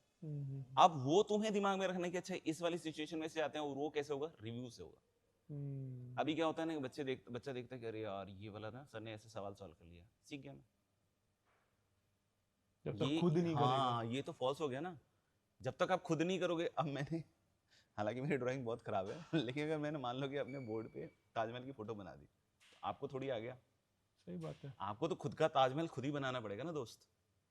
Speaker 2: अब वो तुम्हें दिमाग में रखना कि अच्छा इस वाली सिचुएशन में से आते हैं, और वो कैसे होगा, रिव्यू से होगा। अभी क्या होता है ना कि बच्चा देखता है कि अरे यार ये वाला ना सर ने ऐसे सवाल सॉल्व कर लिया, सीख गया मैं।
Speaker 1: जब तक खुद नहीं
Speaker 2: हाँ, ये तो फॉल्स हो गया ना। जब तक आप खुद नहीं करोगे। अब मैंने, हालांकि मेरी ड्राइंग बहुत खराब है लेकिन अगर मैंने मान लो कि अपने बोर्ड पे ताजमहल की फोटो बना दी, तो आपको थोड़ी आ गया।
Speaker 1: सही बात है,
Speaker 2: आपको तो खुद का ताजमहल खुद ही बनाना पड़ेगा ना दोस्त,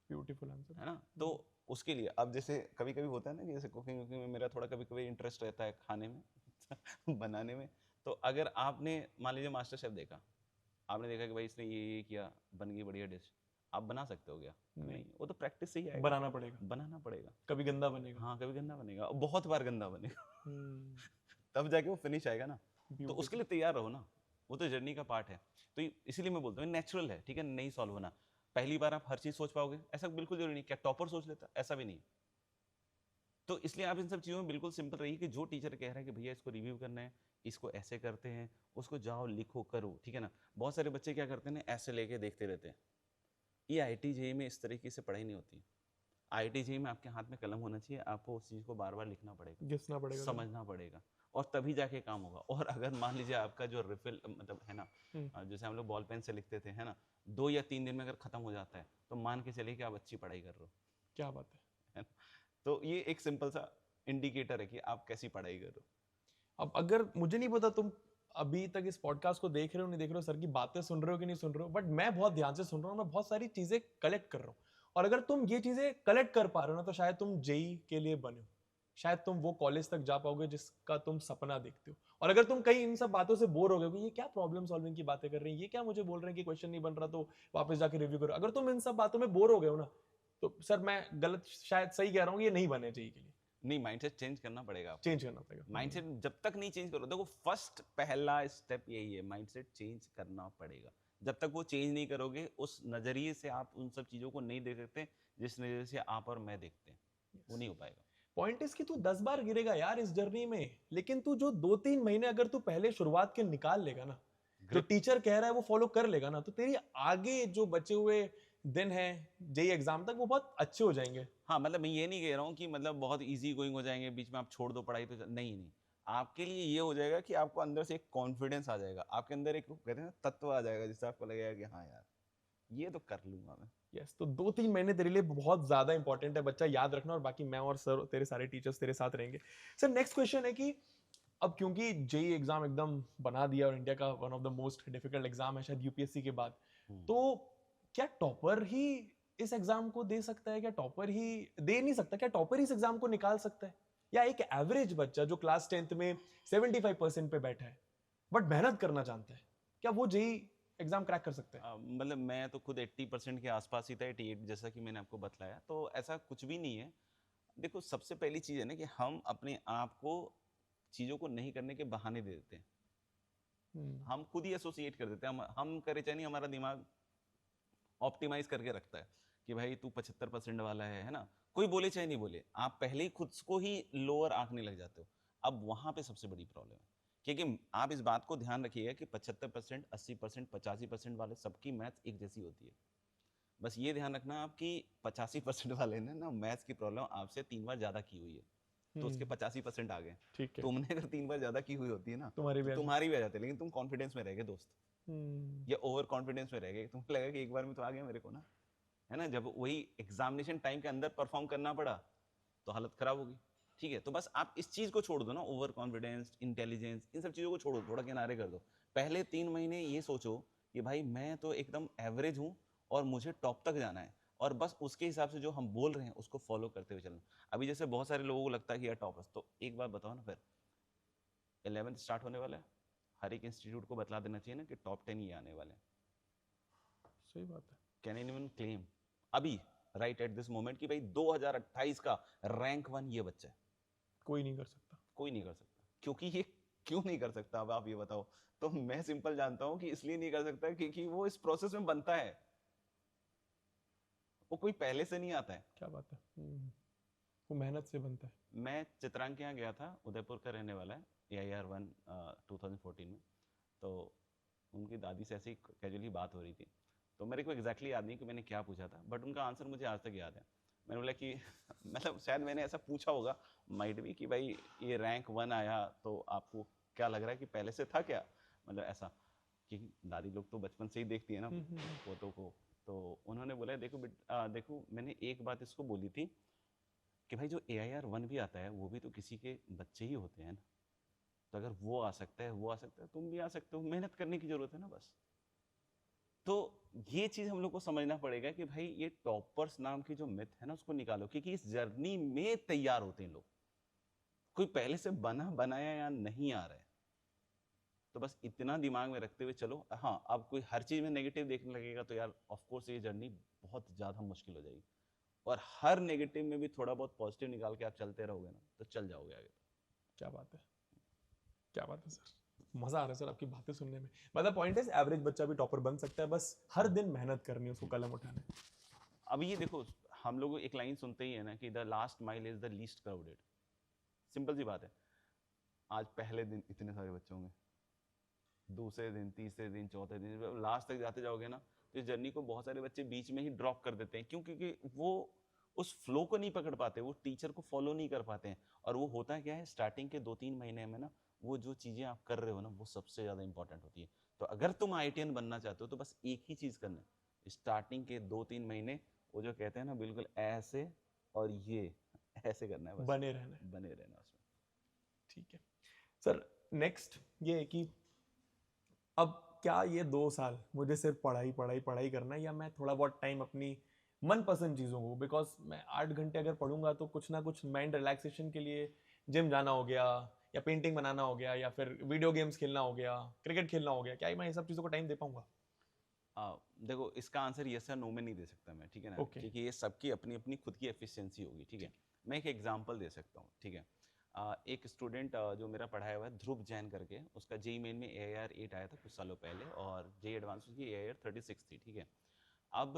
Speaker 1: ब्यूटीफुल आंसर
Speaker 2: है ना। तो उसके लिए अब जैसे कभी कभी होता है ना कि जैसे कुकिंग वुकिंग में मेरा थोड़ा कभी कभी इंटरेस्ट रहता है खाने में बनाने में। तो अगर आपने मान लीजिए मास्टर शेफ देखा, आपने देखा कि भाई इसने ये किया, बन गई बढ़िया डिश, आप बना सकते हो क्या? नहीं, वो तो प्रैक्टिस से ही आएगा। बनाना पड़ेगा।
Speaker 1: कभी गंदा बनेगा।
Speaker 2: हाँ, कभी गंदा बनेगा, और बहुत बार गंदा बनेगा तब जाके वो फिनिश आएगा ना। तो उसके लिए तैयार रहो ना, वो तो जर्नी का पार्ट है। तो इसीलिए मैं बोलता हूँ नेचुरल है, ठीक है, नहीं सॉल्व होना। पहली बार आप हर चीज सोच पाओगे ऐसा बिल्कुल जरूरी नहीं। क्या टॉपर सोच लेता? ऐसा भी नहीं। तो इसलिए आप इन सब चीज़ों में बिल्कुल सिंपल रहिए कि जो टीचर कह रहा है कि भैया इसको रिव्यू करना है, इसको ऐसे करते हैं, उसको जाओ लिखो करो, ठीक है ना। बहुत सारे बच्चे क्या करते हैं ना, ऐसे लेके देखते रहते हैं। ये IIT JEE में इस तरीके से पढ़ाई नहीं होती। आईआईटी जेईई में आपके हाथ में कलम होना चाहिए, आपको उस चीज़ को बार बार लिखना पड़ेगा,
Speaker 1: घिसना पड़ेगा।
Speaker 2: समझना पड़ेगा, और तभी जाके काम होगा। और अगर मान लीजिए आपका जो रिफिल मतलब है ना, जैसे हम लोग बॉल पेन से लिखते थे है ना, 2 या 3 दिन में अगर खत्म हो जाता है तो मान के चलिए कि आप अच्छी पढ़ाई कर रहे हो,
Speaker 1: क्या बात है।
Speaker 2: है ना? तो ये एक सिंपल सा इंडिकेटर है कि आप कैसी पढ़ाई कर रहे हो।
Speaker 1: अब अगर मुझे नहीं पता तुम अभी तक इस पॉडकास्ट को देख रहे हो नहीं देख रहे हो, सर की बातें सुन रहे हो कि नहीं सुन रहे हो, बट मैं बहुत ध्यान से सुन रहा हूँ, मैं बहुत सारी चीजें कलेक्ट कर रहा हूँ। और अगर तुम ये चीजें कलेक्ट कर पा रहे हो ना, तो शायद तुम जेई के लिए बने हो, शायद तुम वो कॉलेज तक जा पाओगे जिसका तुम सपना देखते हो। और अगर तुम कहीं इन सब बातों से बोर हो गए कि ये क्या प्रॉब्लम सॉल्विंग की बातें कर रहे हैं, ये क्या मुझे बोल रहे हैं कि क्वेश्चन नहीं बन रहा तो वापस जाके रिव्यू करो, अगर तुम इन सब बातों में बोर हो गए हो ना, तो सर मैं गलत शायद सही कह रहा हूँ, ये नहीं बने जेई के लिए,
Speaker 2: नहीं, माइंडसेट चेंज करना पड़ेगा आपको।
Speaker 1: चेंज करना पड़ेगा।
Speaker 2: माइंडसेट जब तक नहीं चेंज करो, देखो फर्स्ट पहला स्टेप यही है, माइंडसेट चेंज करना पड़ेगा। जब तक वो चेंज नहीं करोगे, उस नजरिए से आप उन सब चीजों को नहीं देख सकते जिस नजरिए से आप और मैं देखते हैं, वो नहीं हो पाएगा।
Speaker 1: पॉइंट इज कि तू 10 बार गिरेगा यार इस जर्नी में, लेकिन तू जो 2-3 महीने अगर तू पहले शुरुआत के निकाल लेगा ना, जो टीचर कह रहा है वो फॉलो कर लेगा ना, तो तेरी आगे जो बचे हुए दिन हैं जेई एग्जाम तक वो बहुत अच्छे हो जाएंगे।
Speaker 2: हाँ, मतलब मैं ये नहीं कह रहा हूँ कि मतलब बहुत इजी गोइंग हो जाएंगे, बीच में आप छोड़ दो पढ़ाई तो नहीं नहीं, आपके लिए ये हो जाएगा कि आपको अंदर से एक कॉन्फिडेंस आ जाएगा, आपके अंदर एक कहते हैं ना तत्व आ जाएगा, जिससे आपको लगेगा कि हाँ यार ये तो कर लूंगा मैं।
Speaker 1: यस, तो 2-3 महीने तेरे लिए बहुत ज्यादा इंपॉर्टेंट है बच्चा, याद रखना। और बाकी मैं और सर तेरे सारे टीचर्स तेरे साथ रहेंगे। सर नेक्स्ट क्वेश्चन है कि अब क्योंकि जेई एग्जाम एकदम बना दिया और इंडिया का one of the most difficult exam है शायद यूपीएससी के बाद, तो क्या टॉपर ही इस एग्जाम को दे सकता है? क्या टॉपर ही दे नहीं सकता? क्या टॉपर ही इस एग्जाम को निकाल सकता है? या एक एवरेज बच्चा जो क्लास 10th में 75% पे बैठा है बट मेहनत करना चाहता है, क्या वो जेई एग्जाम क्रैक कर सकता है?
Speaker 2: मतलब मैं तो खुद 80% के आसपास ही था, 88 जैसा कि मैंने आपको बतलाया, तो ऐसा कुछ भी नहीं है। देखो सबसे पहली चीज़ है ना कि हम अपने आप को चीज़ों को नहीं करने के बहाने दे देते हैं, हम खुद ही एसोसिएट कर देते हैं, हम करे चाहे नहीं, हमारा दिमाग ऑप्टिमाइज करके रखता है कि भाई तू 75% वाला है ना, कोई बोले चाहे नहीं बोले, आप पहले ही खुद को ही लोअर आंकने लग जाते हो। अब वहां पे सबसे बड़ी प्रॉब्लम है, क्योंकि आप इस बात को ध्यान रखिएगा कि 75%, 80%, 85% वाले सबकी मैथ्स एक जैसी होती है। बस ये ध्यान रखना आप कि 85% वाले ने ना मैथ्स की प्रॉब्लम आपसे 3 बार ज्यादा की हुई है, तो उसके 85% आ गए।
Speaker 1: ठीक है,
Speaker 2: तुमने अगर 3 बार ज्यादा की हुई होती है ना,
Speaker 1: तुम्हारी
Speaker 2: तो
Speaker 1: भी
Speaker 2: तुम्हारी भी आ जाती है, लेकिन तुम कॉन्फिडेंस में रह गए दोस्त,
Speaker 1: हम्म,
Speaker 2: या ओवर कॉन्फिडेंस में रह गए, तुम्हें लगा कि एक बार में तो आ गया मेरे को ना, है ना। जब वही एग्जामिनेशन टाइम के अंदर परफॉर्म करना पड़ा तो हालत खराब होगी। ठीक है, तो बस आप इस चीज को छोड़ दो ना, ओवर कॉन्फिडेंस, इंटेलिजेंस, इन सब चीजों को छोड़ो, थोड़ा किनारे कर दो। पहले 3 महीने ये सोचो कि भाई मैं तो एकदम एवरेज हूँ और मुझे टॉप तक जाना है, और बस उसके हिसाब से जो हम बोल रहे हैं उसको फॉलो करते हुए चलना। अभी जैसे बहुत सारे लोगों को लगता है कि यार टॉपर्स, तो एक बार बताओ ना, फिर 11th स्टार्ट होने वाला है, हर एक इंस्टीट्यूट को बतला देना चाहिए ना कि टॉप 10 ही आने वाले हैं।
Speaker 1: सही बात है।
Speaker 2: कैन एनीवन क्लेम अभी राइट एट दिस मोमेंट कि भाई 2028 का रैंक 1 ये बच्चा है?
Speaker 1: कोई नहीं कर सकता।
Speaker 2: कोई नहीं कर सकता। क्योंकि ये क्यों नहीं कर सकता, अब आप ये बताओ। तो मैं सिंपल जानता हूं कि इसलिए नहीं कर सकता क्योंकि वो इस प्रोसेस में बनता है, वो कोई पहले से नहीं आता है।
Speaker 1: क्या बात है। वो मेहनत से बनता है।
Speaker 2: मैं चित्रांक के यहाँ गया था, उदयपुर का रहने वाला है, AIR-1 2014 में। तो उनकी दादी से ऐसी कैजुअली बात हो रही थी, तो मेरे को एग्जैक्टली याद नहीं कि मैंने क्या पूछा था, बट उनका आंसर मुझे आज तक याद है। मैंने बोला कि मतलब शायद मैंने ऐसा पूछा होगा, माइट भी, कि भाई ये रैंक 1 आया तो आपको क्या लग रहा है कि पहले से था क्या, मतलब ऐसा, कि दादी लोग तो बचपन से ही देखती है ना पोतों को। तो उन्होंने बोला देखो देखो मैंने एक बात इसको बोली थी कि भाई जो AIR-1 भी आता है वो भी तो किसी के बच्चे ही होते हैं ना, तो अगर वो आ सकता है, वो आ सकता है, तुम भी आ सकते हो, मेहनत करने की जरूरत है ना बस। तो ये चीज हम लोग को समझना पड़ेगा कि भाई ये टॉपर्स नाम की जो मिथ है ना उसको निकालो, क्योंकि इस जर्नी में तैयार होते हैं लोग, कोई पहले से बना बनाया या नहीं आ रहा है। तो बस इतना दिमाग में रखते हुए चलो। हाँ, अब कोई हर चीज में नेगेटिव देखने लगेगा तो यार ऑफ कोर्स ये जर्नी बहुत ज्यादा मुश्किल हो जाएगी, और हर नेगेटिव में भी थोड़ा बहुत पॉजिटिव निकाल के आप चलते रहोगे ना तो चल जाओगे आगे।
Speaker 1: क्या बात है, क्या बात है सर, मजा आ रहा है सर आपकी बातें सुनने में। मतलब पॉइंट है एवरेज बच्चा भी टॉपर बन सकता है, बस हर दिन मेहनत करनी है उसको, कलम उठाना है।
Speaker 2: अब ये देखो, हम लोग एक लाइन सुनते ही है ना कि the last mile is the least crowded. Simple सी बात है, आज पहले दिन इतने सारे बच्चे होंगे, दूसरे दिन, तीसरे दिन, चौथे दिन, लास्ट तक जाते जाओगे ना तो इस जर्नी को बहुत सारे बच्चे बीच में ही ड्रॉप कर देते हैं। क्यों? क्योंकि वो उस फ्लो को नहीं पकड़ पाते, वो टीचर को फॉलो नहीं कर पाते हैं। और वो होता क्या है, स्टार्टिंग के 2-3 महीने में ना, वो जो चीज़ें आप कर रहे हो ना, वो सबसे ज़्यादा इंपॉर्टेंट होती है। तो अगर तुम आईटीएन बनना चाहते हो तो बस एक ही चीज़ करना है, स्टार्टिंग के 2-3 महीने वो जो कहते हैं ना, बिल्कुल ऐसे और ये ऐसे करना है, बस
Speaker 1: बने रहना है।
Speaker 2: बने रहना उसमें।
Speaker 1: ठीक है सर, नेक्स्ट ये है कि अब क्या ये 2 साल मुझे सिर्फ पढ़ाई पढ़ाई पढ़ाई करना है, या मैं थोड़ा बहुत टाइम अपनी मनपसंद चीज़ों को, बिकॉज मैं 8 घंटे अगर पढ़ूंगा तो कुछ ना कुछ माइंड रिलैक्सेशन के लिए जिम जाना हो गया, या पेंटिंग बनाना हो गया, या फिर वीडियो गेम्स खेलना हो गया, क्रिकेट खेलना हो गया, क्या मैं ये सब चीज़ों को टाइम दे पाऊंगा?
Speaker 2: देखो, इसका आंसर यस या नो में नहीं दे सकता मैं, ठीक है ना,
Speaker 1: ओके।
Speaker 2: क्योंकि ये सबकी अपनी अपनी खुद की एफिशिएंसी होगी, ठीक है। मैं एक एग्जांपल दे सकता हूँ, ठीक है। एक स्टूडेंट जो मेरा पढ़ाया हुआ है, ध्रुव जैन करके, उसका जेई मेन में AIR 8 आया था कुछ सालों पहले, और जेई एडवांस उसकी AIR 36 थी, ठीक है। अब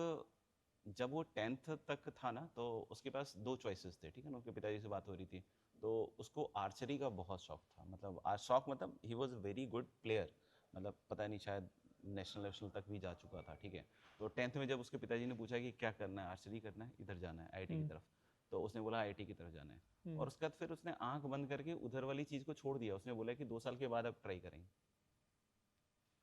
Speaker 2: जब वो 10th तक था ना, तो उसके पास 2 चॉइसेस थे, ठीक है ना, उनके पिताजी से बात हो रही थी। तो उसको आर्चरी का बहुत शौक था, मतलब शौक मतलब he was very good player, मतलब पता नहीं शायद नेशनल तक भी जा चुका था, ठीक है। तो 10th में जब उसके पिताजी ने पूछा कि क्या करना है, आर्चरी करना है, इधर जाना है आईआईटी की तरफ, तो उसने बोला आईआईटी की तरफ जाना है। और उसके बाद फिर उसने आंख बंद करके उधर वाली चीज़ को छोड़ दिया, उसने बोला कि 2 साल के बाद अब ट्राई करेंगे,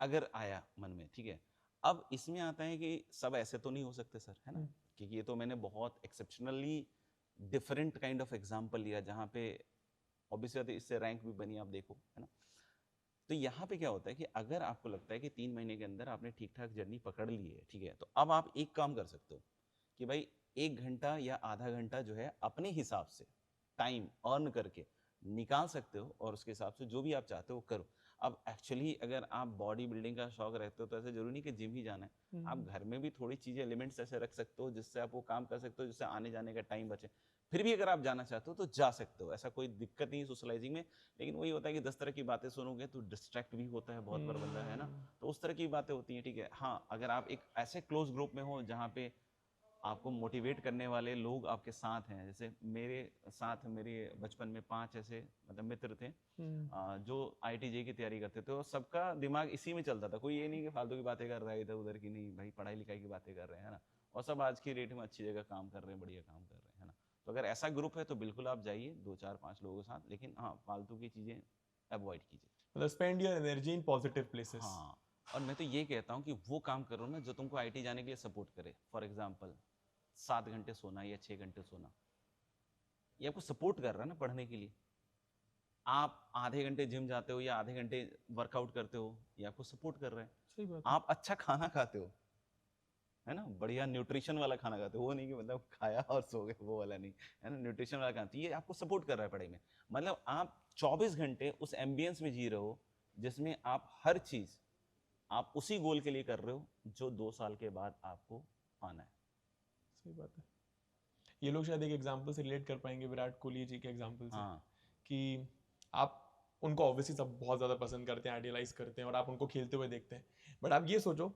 Speaker 2: अगर आया मन में, ठीक है। अब इसमें आता है कि सब ऐसे तो नहीं हो सकते सर, है ना, क्योंकि ये तो मैंने बहुत exceptionally different kind of example लिया, जहाँ पे ऑब्वियसली इससे रैंक भी बनी, आप देखो, है ना। तो यहाँ पे क्या होता है कि अगर आपको लगता है कि 3 महीने के अंदर आपने ठीक ठाक जर्नी पकड़ ली है, ठीक है, तो अब आप एक काम कर सकते हो कि भाई 1 घंटा या आधा घंटा जो है अपने हिसाब से टाइम अर्न करके निकाल सकते हो, और उसके हिसाब से जो भी आप चाहते हो करो। अब एक्चुअली अगर आप बॉडी बिल्डिंग का शौक रखते हो तो ऐसा जरूरी नहीं कि जिम ही जाना है, आप घर में भी थोड़ी चीज़ें एलिमेंट्स ऐसे रख सकते हो जिससे आप वो काम कर सकते हो, जिससे आने जाने का टाइम बचे। फिर भी अगर आप जाना चाहते हो तो जा सकते हो, ऐसा कोई दिक्कत नहीं है सोशलाइजिंग में। लेकिन वही होता है कि 10 तरह की बातें सुनोगे तो डिस्ट्रैक्ट भी होता है बहुत बार बंदा, है ना। तो उस तरह की बातें होती हैं, ठीक है। हाँ, अगर आप एक ऐसे क्लोज ग्रुप में हो जहाँ पे आपको मोटिवेट करने वाले लोग आपके साथ हैं, जैसे मेरे साथ मेरे बचपन में 5 ऐसे मतलब मित्र थे जो IIT की तैयारी करते थे, और सबका दिमाग इसी में चलता था। कोई ये नहीं कि फालतू की बातें कर रहा है इधर उधर की, नहीं भाई, पढ़ाई लिखाई की बातें कर रहे हैं, है ना। और सब आज की डेट में अच्छी जगह काम कर रहे हैं, बढ़िया काम कर रहे हैं, है ना। तो अगर ऐसा ग्रुप है तो बिल्कुल आप जाइए 2 4 5 लोगों के साथ, लेकिन हाँ, फालतू की चीज़ें अवॉइड कीजिए।
Speaker 1: मतलब spend your energy in positive places.
Speaker 2: हाँ, और मैं तो ये कहता हूँ कि वो काम करो ना जो तुमको IIT जाने के लिए सपोर्ट करे। फॉर एग्जाम्पल 7 घंटे सोना या 6 घंटे सोना, ये आपको सपोर्ट कर रहा है ना पढ़ने के लिए। आप आधे घंटे जिम जाते हो या आधे घंटे वर्कआउट करते हो, ये आपको सपोर्ट कर रहा है।
Speaker 1: सही बात है।
Speaker 2: आप अच्छा खाना खाते हो, है ना, बढ़िया न्यूट्रिशन वाला खाना खाते हो, वो नहीं कि मतलब खाया और सो गए, वो वाला नहीं, है ना, न्यूट्रिशन वाला खाना, तो ये आपको सपोर्ट कर रहा है पढ़ाई में। मतलब आप 24 घंटे उस एम्बियंस में जी रहे हो जिसमें आप हर चीज़ आप उसी गोल के लिए कर रहे हो जो 2 साल के बाद आपको पाना है।
Speaker 1: सही बात है। ये लोग शायद एक एग्जांपल से रिलेट कर पाएंगे विराट कोहली जी के एग्जांपल से,
Speaker 2: हाँ,
Speaker 1: कि आप उनको ऑब्वियसली सब बहुत ज़्यादा पसंद करते हैं, आइडियलाइज करते हैं, और आप उनको खेलते हुए देखते हैं। बट आप ये सोचो,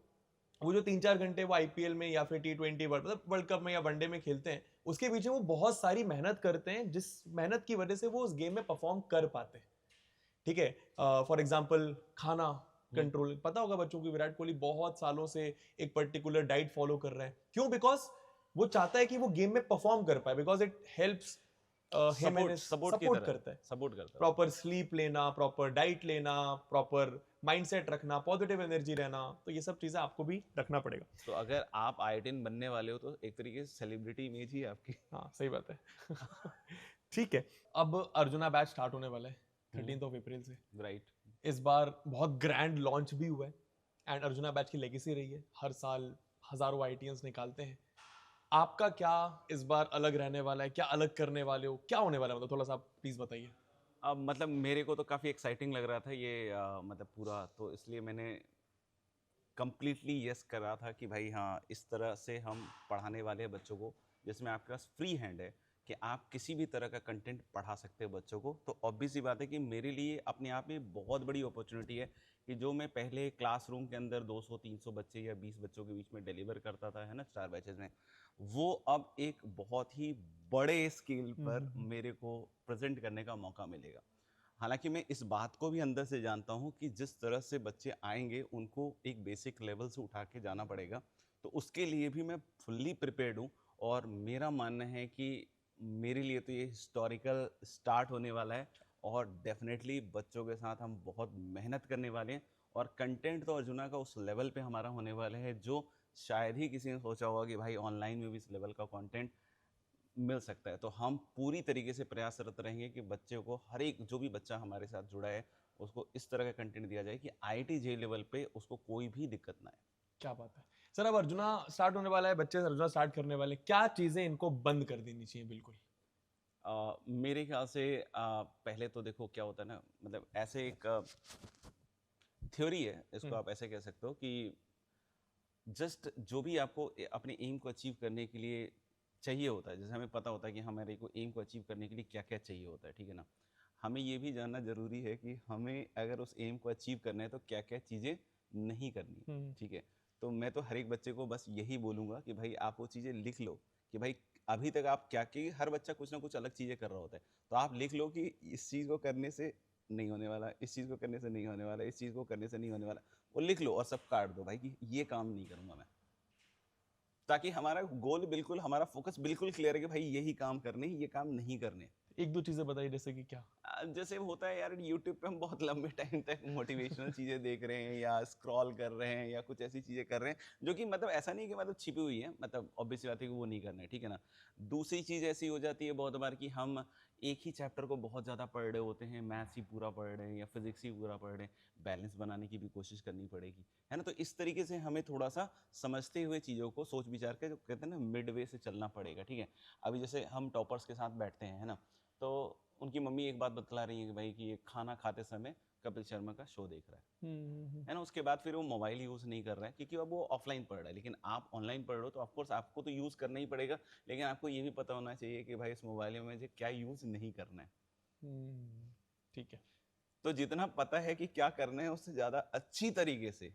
Speaker 1: वो जो 3 4 घंटे वो IPL में या फिर T20 वर्ल्ड कप में या वनडे में खेलते हैं, उसके पीछे वो बहुत सारी मेहनत करते हैं, जिस मेहनत की वजह से वो उस गेम में परफॉर्म कर पाते हैं। ठीक है। फॉर एग्जाम्पल खाना कंट्रोल, पता होगा बच्चों को, विराट कोहली बहुत सालों से एक पर्टिकुलर डाइट फॉलो कर रहा है। क्यों? बिकॉज वो चाहता है कि वो गेम में परफॉर्म कर पाए, because it helps him and
Speaker 2: support की
Speaker 1: सपोर्ट
Speaker 2: तरह
Speaker 1: करता है।
Speaker 2: सपोर्ट करता है।
Speaker 1: प्रॉपर स्लीप लेना, प्रॉपर डाइट लेना, प्रॉपर माइंडसेट रखना, पॉजिटिव एनर्जी रहना, तो ये सब चीजें आपको भी रखना पड़ेगा।
Speaker 2: तो अगर आप IITian बनने वाले हो तो एक तरीके से सेलिब्रिटी इमेज ही है आपकी।
Speaker 1: हाँ, सही बात है। ठीक है। अब अर्जुना बैच स्टार्ट होने वाला है 13 अप्रैल से।
Speaker 2: राइट।
Speaker 1: इस बार बहुत ग्रैंड लॉन्च भी हुआ है, एंड अर्जुना बैच की लेगेसी रही है, हर साल हजारों IITians निकालते हैं। आपका क्या इस बार अलग रहने वाला है? क्या अलग करने वाले हो? क्या होने वाला है? मतलब थोड़ा सा प्लीज बताइए।
Speaker 2: अब मतलब मेरे को तो काफ़ी एक्साइटिंग लग रहा था ये, मतलब पूरा, तो इसलिए मैंने कंप्लीटली यस कर रहा था कि भाई हाँ, इस तरह से हम पढ़ाने वाले हैं बच्चों को, जिसमें आपके पास फ्री हैंड है कि आप किसी भी तरह का कंटेंट पढ़ा सकते हैं बच्चों को। तो ऑब्वियस सी बात है कि मेरे लिए अपने आप में बहुत बड़ी अपॉर्चुनिटी है कि जो मैं पहले क्लासरूम के अंदर 200-300 बच्चे या 20 बच्चों के बीच में डिलीवर करता था, है ना, स्टार बैचेज में, वो अब एक बहुत ही बड़े स्केल पर मेरे को प्रेजेंट करने का मौका मिलेगा। हालांकि मैं इस बात को भी अंदर से जानता हूँ कि जिस तरह से बच्चे आएंगे उनको एक बेसिक लेवल से उठा के जाना पड़ेगा, तो उसके लिए भी मैं फुल्ली प्रिपेयर्ड हूँ। और मेरा मानना है कि मेरे लिए तो ये हिस्टोरिकल स्टार्ट होने वाला है और डेफिनेटली बच्चों के साथ हम बहुत मेहनत करने वाले हैं और कंटेंट तो अर्जुना का उस लेवल पे हमारा होने वाला है जो शायद ही किसी ने सोचा होगा कि भाई ऑनलाइन में भी इस लेवल का कंटेंट मिल सकता है। तो हम पूरी तरीके से प्रयासरत रहेंगे कि बच्चों को हर एक जो भी बच्चा हमारे साथ जुड़ा है उसको इस तरह का कंटेंट दिया जाए कि IIT JEE लेवल पे उसको कोई भी दिक्कत ना आए।
Speaker 1: क्या बात है सर। अब अर्जुना स्टार्ट होने वाला है, बच्चे अर्जुना स्टार्ट करने वाले हैं, क्या चीजें इनको बंद कर देनी चाहिए बिल्कुल?
Speaker 2: मेरे ख्याल से पहले तो देखो क्या होता है ना, मतलब ऐसे एक थ्योरी है, इसको आप ऐसे कह सकते हो कि जस्ट जो भी आपको अपने एम को अचीव करने के लिए चाहिए होता है, जैसे हमें पता होता है कि हमारे को एम को अचीव करने के लिए क्या क्या चाहिए होता है, ठीक है ना। हमें ये भी जानना ज़रूरी है कि हमें अगर उस एम को अचीव करना है तो क्या क्या चीज़ें नहीं करनी, ठीक है। तो मैं तो हर एक बच्चे को बस यही बोलूँगा कि भाई आप वो चीज़ें लिख लो कि भाई अभी तक आप क्या, कि हर बच्चा कुछ ना कुछ अलग चीज़ें कर रहा होता है, तो आप लिख लो कि इस चीज़ को करने से नहीं होने वाला, इस चीज़ को करने से नहीं होने वाला, इस चीज़ को करने से नहीं होने वाला, वो लिख लो और सब काट दो भाई कि ये काम नहीं करूँगा मैं, ताकि हमारा गोल बिल्कुल, हमारा फोकस बिल्कुल क्लियर है कि भाई यही काम करने, ये काम नहीं करने।
Speaker 1: एक दो चीजें बताइए, जैसे कि क्या?
Speaker 2: जैसे होता है यार, यूट्यूब पे हम बहुत लंबे टाइम तक मोटिवेशनल चीज़ें देख रहे हैं या स्क्रॉल कर रहे हैं या कुछ ऐसी चीज़ें कर रहे हैं जो कि मतलब ऐसा नहीं कि मतलब छिपी हुई है, मतलब ऑब्वियस बात है कि वो नहीं करना है, ठीक है ना। दूसरी चीज़ ऐसी हो जाती है बहुत बार कि हम एक ही चैप्टर को बहुत ज़्यादा पढ़ रहे होते हैं, मैथ्स ही पूरा पढ़ रहे हैं या फिजिक्स ही पूरा पढ़ रहे हैं, बैलेंस बनाने की भी कोशिश करनी पड़ेगी, है ना। तो इस तरीके से हमें थोड़ा सा समझते हुए चीज़ों को सोच विचार के, जो कहते हैं ना, मिड वे से चलना पड़ेगा, ठीक है। अभी जैसे हम टॉपर्स के साथ बैठते हैं, है ना, तो उनकी मम्मी एक बात बतला रही है कि भाई कि ये खाना खाते समय कपिल शर्मा का शो देख रहा है ना। उसके बाद फिर वो मोबाइल यूज़ नहीं कर रहा है क्योंकि अब वो ऑफलाइन पढ़ रहा है, लेकिन आप ऑनलाइन पढ़ रहे हो तो ऑफकोर्स आपको तो यूज़ करना ही पड़ेगा, लेकिन आपको ये भी पता होना चाहिए कि भाई इस मोबाइल में मुझे क्या यूज़ नहीं करना है।
Speaker 1: ठीक है।
Speaker 2: तो जितना पता है कि क्या करना है उससे ज़्यादा अच्छी तरीके से,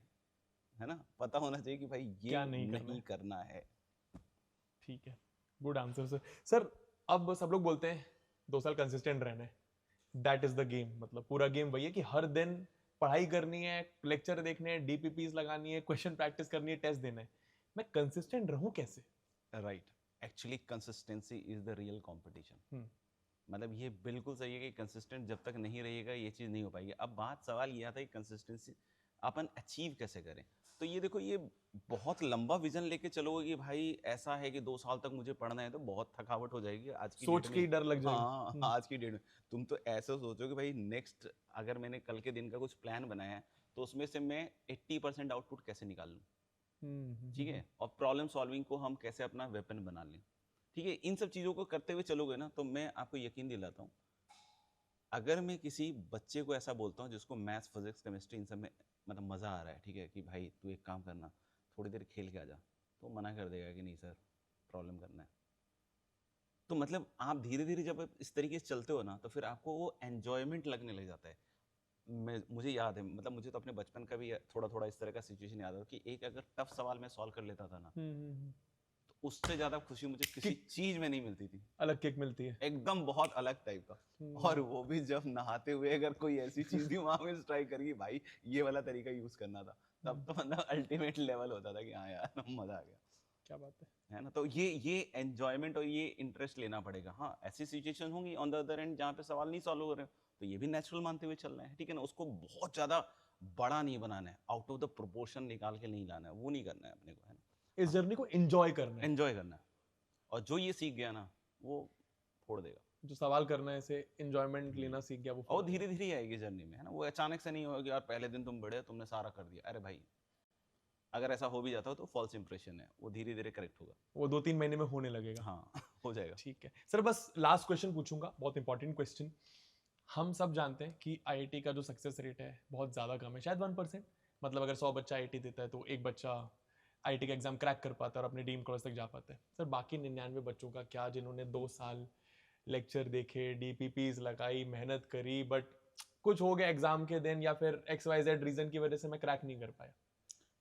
Speaker 2: है ना, पता होना चाहिए कि भाई ये
Speaker 1: क्या नहीं करना
Speaker 2: नहीं
Speaker 1: है।
Speaker 2: करना है।
Speaker 1: ठीक है, गुड आंसर सर। सर अब सब लोग बोलते हैं 2 साल कंसिस्टेंट रहना है, दैट इज द गेम। मतलब पूरा गेम वही है कि हर दिन पढ़ाई करनी है, लेक्चर देखने हैं, DPPs लगानी है, क्वेश्चन प्रैक्टिस करनी है, टेस्ट देना है। मैं कंसिस्टेंट रहूं कैसे?
Speaker 2: Right, actually consistency is the real competition. मतलब ये बिल्कुल सही है कि कंसिस्टेंट जब तक नहीं रहिएगा ये चीज़ नहीं हो पाएगी। अब बात, सवाल ये आता है कि कंसिस्टेंसी अपन अचीव कैसे करें। तो ये देखो, ये बहुत लंबा विजन लेके चलोगे कि भाई ऐसा है कि 2 साल तक मुझे पढ़ना है, तो बहुत थकावट हो जाएगी आज की डेट
Speaker 1: सोच के
Speaker 2: में।
Speaker 1: ही डर लग जाएगा।
Speaker 2: हाँ, आज की डेट में तुम तो ऐसे सोचो कि भाई नेक्स्ट, अगर मैंने कल के दिन का कुछ प्लान बनाया है तो उसमें से मैं 80% आउटपुट कैसे निकाल लूँ, ठीक है, और प्रॉब्लम सॉल्विंग को हम कैसे अपना वेपन बना लें, ठीक है। इन सब चीज़ों को करते हुए चलोगे ना, तो मैं आपको यकीन दिलाता हूँ, अगर मैं किसी बच्चे को ऐसा बोलता हूँ जिसको मैथ्स, फिजिक्स, केमिस्ट्री इन सब में मतलब मज़ा आ रहा है, ठीक है, कि भाई तू एक काम करना, थोड़ी देर खेल के आ जा, तो मना कर देगा कि नहीं सर, प्रॉब्लम करना है। तो मतलब आप धीरे धीरे जब इस तरीके से चलते हो ना, तो फिर आपको वो एन्जॉयमेंट लगने लग जाता है। मुझे याद है, मतलब मुझे तो अपने बचपन का भी थोड़ा थोड़ा इस तरह का सिचुएशन याद है कि एक अगर टफ सवाल मैं सॉल्व कर लेता था ना, तो उससे ज़्यादा खुशी मुझे किसी चीज़ में नहीं मिलती थी।
Speaker 1: अलग किक मिलती है।
Speaker 2: एकदम बहुत अलग टाइप का। और वो भी जब नहाते हुए अगर कोई ऐसी चीज भी वहां में ट्राई करी, भाई ये वाला तरीका यूज करना था, तब तो मतलब अल्टीमेट लेवल होता था कि हाँ यार मजा आ गया।
Speaker 1: क्या बात है।
Speaker 2: ना, तो ये एंजॉयमेंट और ये इंटरेस्ट लेना पड़ेगा। हाँ, ऐसी सिचुएशन होंगी ऑन द अदर एंड जहाँ पे सवाल नहीं सॉल्व हो रहे हो, तो ये भी नेचुरल मानते हुए चलना है, ठीक है ना। उसको बहुत ज्यादा बड़ा नहीं बनाना है, आउट ऑफ द प्रोपोर्शन निकाल के नहीं लाना है, वो नहीं करना है अपने को, है ना।
Speaker 1: इस जर्नी को एंजॉय करना है।
Speaker 2: एंजॉय करना है, और जो ये सीख गया ना वो फोड़ देगा।
Speaker 1: जो सवाल करना है, इसे एंजॉयमेंट लेना सीख गया, वो
Speaker 2: और धीरे धीरे आएगी जर्नी में, है ना। वो अचानक से नहीं होगा कि यार पहले दिन तुम बड़े तुमने सारा कर दिया। अरे भाई, अगर ऐसा हो भी जाता हो तो फॉल्स इंप्रेशन है, वो धीरे धीरे करेक्ट होगा।
Speaker 1: वो 2-3 महीने में होने लगेगा।
Speaker 2: हाँ हो जाएगा।
Speaker 1: ठीक है सर, बस लास्ट क्वेश्चन पूछूंगा, बहुत इंपॉर्टेंट क्वेश्चन। हम सब जानते हैं कि IIT का जो सक्सेस रेट है बहुत ज़्यादा कम है, शायद 1%। मतलब अगर 100 बच्चा IIT देता है तो एक बच्चा IIT का एग्जाम क्रैक कर पाता है और अपने ड्रीम कॉलेज तक जा पाता है। सर बाकी 99 बच्चों का क्या, जिन्होंने 2 साल लेक्चर देखे, DPPs लगाई, मेहनत करी, बट कुछ हो गया एग्जाम के दिन या फिर XYZ रीजन की वजह से मैं क्रैक नहीं कर पाया?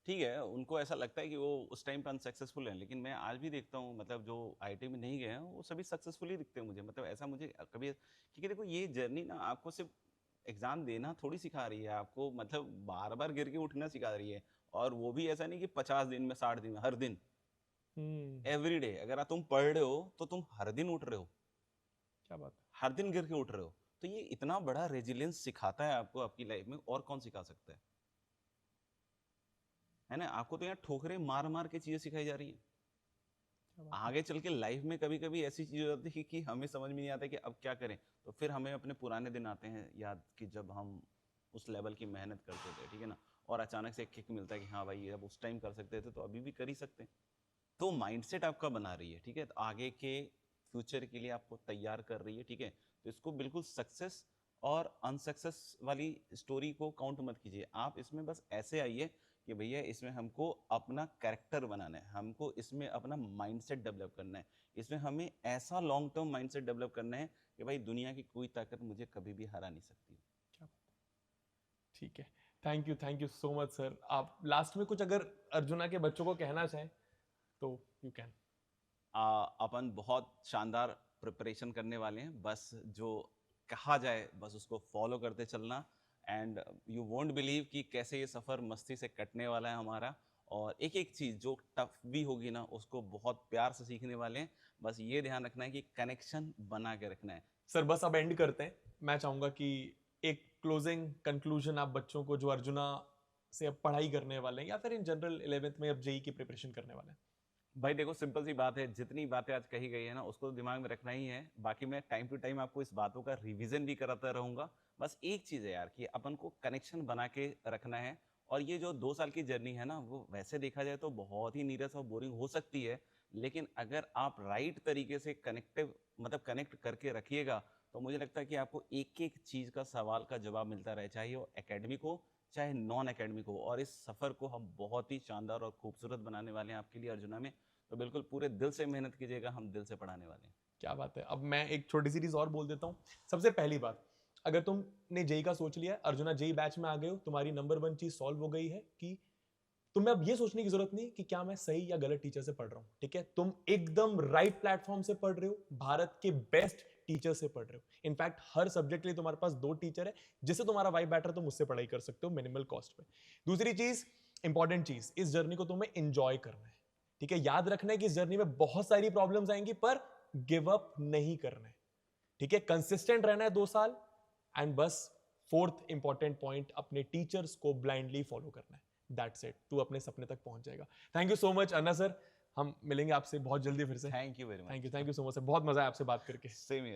Speaker 2: ठीक है, उनको ऐसा लगता है कि वो उस टाइम पे अनसक्सेसफुल हैं, लेकिन मैं आज भी देखता हूँ, मतलब जो IIT में नहीं गए हैं वो सभी सक्सेसफुल ही दिखते हैं मुझे। मतलब ऐसा मुझे कभी, क्योंकि देखो ये जर्नी ना आपको सिर्फ एग्जाम देना थोड़ी सिखा रही है, आपको मतलब बार बार गिर के उठना सिखा रही है। और वो भी ऐसा नहीं कि 50 दिन में, 60 दिन में, हर दिन, एवरी डे अगर तुम पढ़ रहे हो तो तुम हर दिन उठ रहे हो,
Speaker 1: क्या बात है।
Speaker 2: हर दिन गिर के उठ रहे हो। तो ये इतना बड़ा रेजिलियंस सिखाता है आपको आपकी लाइफ में, और कौन सिखा सकता है ना? आपको तो यहाँ ठोकरे मार मार के चीजें सिखाई जा रही है।
Speaker 1: क्या बात है।
Speaker 2: आगे चल के लाइफ में कभी कभी ऐसी चीज हो जाती है कि हमें समझ में नहीं आता कि अब क्या करें, तो फिर हमें अपने पुराने दिन आते हैं याद कि जब हम उस लेवल की मेहनत करते थे, ठीक है ना, और अचानक से एक किक मिलता है कि हाँ भाई अब उस टाइम कर सकते थे तो अभी भी कर ही सकते हैं। तो माइंडसेट आपका बना रही है, ठीक है, तो आगे के फ्यूचर के लिए आपको तैयार कर रही है, ठीक है। तो इसको बिल्कुल सक्सेस और अनसक्सेस वाली स्टोरी को काउंट मत कीजिए, आप इसमें बस ऐसे आइए कि भैया इसमें हमको अपना कैरेक्टर बनाना है, हमको इसमें अपना माइंडसेट डेवलप करना है, इसमें हमें ऐसा लॉन्ग टर्म माइंडसेट डेवलप करना है कि भाई दुनिया की कोई ताकत मुझे कभी भी हरा नहीं सकती।
Speaker 1: क्या बात है। ठीक है, thank you so much sir. आप लास्ट में कुछ अगर अर्जुना के बच्चों को कहना चाहें तो यू कैन।
Speaker 2: अपन बहुत शानदार प्रिपरेशन करने वाले हैं, बस जो कहा जाए बस उसको फॉलो करते चलना, एंड यू वोंट बिलीव कि कैसे ये सफ़र मस्ती से कटने वाला है हमारा। और एक एक चीज़ जो टफ भी होगी ना उसको बहुत प्यार से सीखने वाले हैं। बस ये ध्यान रखना है कि कनेक्शन बना के रखना है।
Speaker 1: सर बस अब एंड करते हैं। मैं चाहूंगा कि एक क्लोजिंग कंक्लूजन आप बच्चों को जो अर्जुना से अब पढ़ाई करने वाले हैं या फिर इन जनरल 11th में अब जेई की प्रिपरेशन करने वाले हैं।
Speaker 2: भाई देखो सिंपल सी बात है, जितनी बातें आज कही गई है ना उसको दिमाग में रखना ही है, बाकी मैं टाइम टू टाइम आपको इस बातों का रिवीजन भी कराता रहूंगा। बस एक चीज़ है यार कि अपन को कनेक्शन बना के रखना है। और ये जो 2 साल की जर्नी है ना वो वैसे देखा जाए तो बहुत ही नीरस और बोरिंग हो सकती है, लेकिन अगर आप राइट तरीके से कनेक्टिव मतलब कनेक्ट करके रखिएगा तो मुझे लगता है कि आपको एक एक चीज़ का सवाल का जवाब मिलता रहे, चाहे वो एकेडमिक हो चाहे नॉन एकेडमिक हो। और इस सफ़र को हम बहुत ही शानदार और खूबसूरत बनाने वाले हैं आपके लिए अर्जुना में। तो बिल्कुल पूरे दिल से मेहनत कीजिएगा, हम दिल से पढ़ाने वाले हैं।
Speaker 1: क्या बात है। अब मैं एक छोटी सी चीज और बोल देता हूँ। सबसे पहली बात, अगर तुमने जेई का सोच लिया है, अर्जुना जेई बैच में आ गए हो, तुम्हारी नंबर 1 चीज सॉल्व हो गई है कि तुम्हें अब ये सोचने की जरूरत नहीं कि क्या मैं सही या गलत टीचर से पढ़ रहा हूं। ठीक है, तुम एकदम राइट प्लेटफॉर्म से पढ़ रहे हो, भारत के बेस्ट टीचर से पढ़ रहे हो। इनफैक्ट हर सब्जेक्ट के लिए तुम्हारे पास 2 टीचर है, जिससे तुम्हारा वाइब बैटर तुम उससे पढ़ाई कर सकते हो मिनिमल कॉस्ट पे। दूसरी चीज, इंपॉर्टेंट चीज, इस जर्नी को तुम्हें एंजॉय करना है। ठीक है, याद रखना है कि इस जर्नी में बहुत सारी प्रॉब्लम्स आएंगी पर गिव अप नहीं करना है। ठीक है, कंसिस्टेंट रहना है 2 साल। एंड बस फोर्थ इंपॉर्टेंट पॉइंट, अपने टीचर्स को ब्लाइंडली फॉलो करना है। दैट्स इट, तू अपने सपने तक पहुंच जाएगा। Thank you so much Anna sir, हम मिलेंगे आपसे बहुत जल्दी फिर से।
Speaker 2: Thank you very much.
Speaker 1: Thank you so much sir, बहुत मजा आया आपसे बात करके।
Speaker 2: Same year.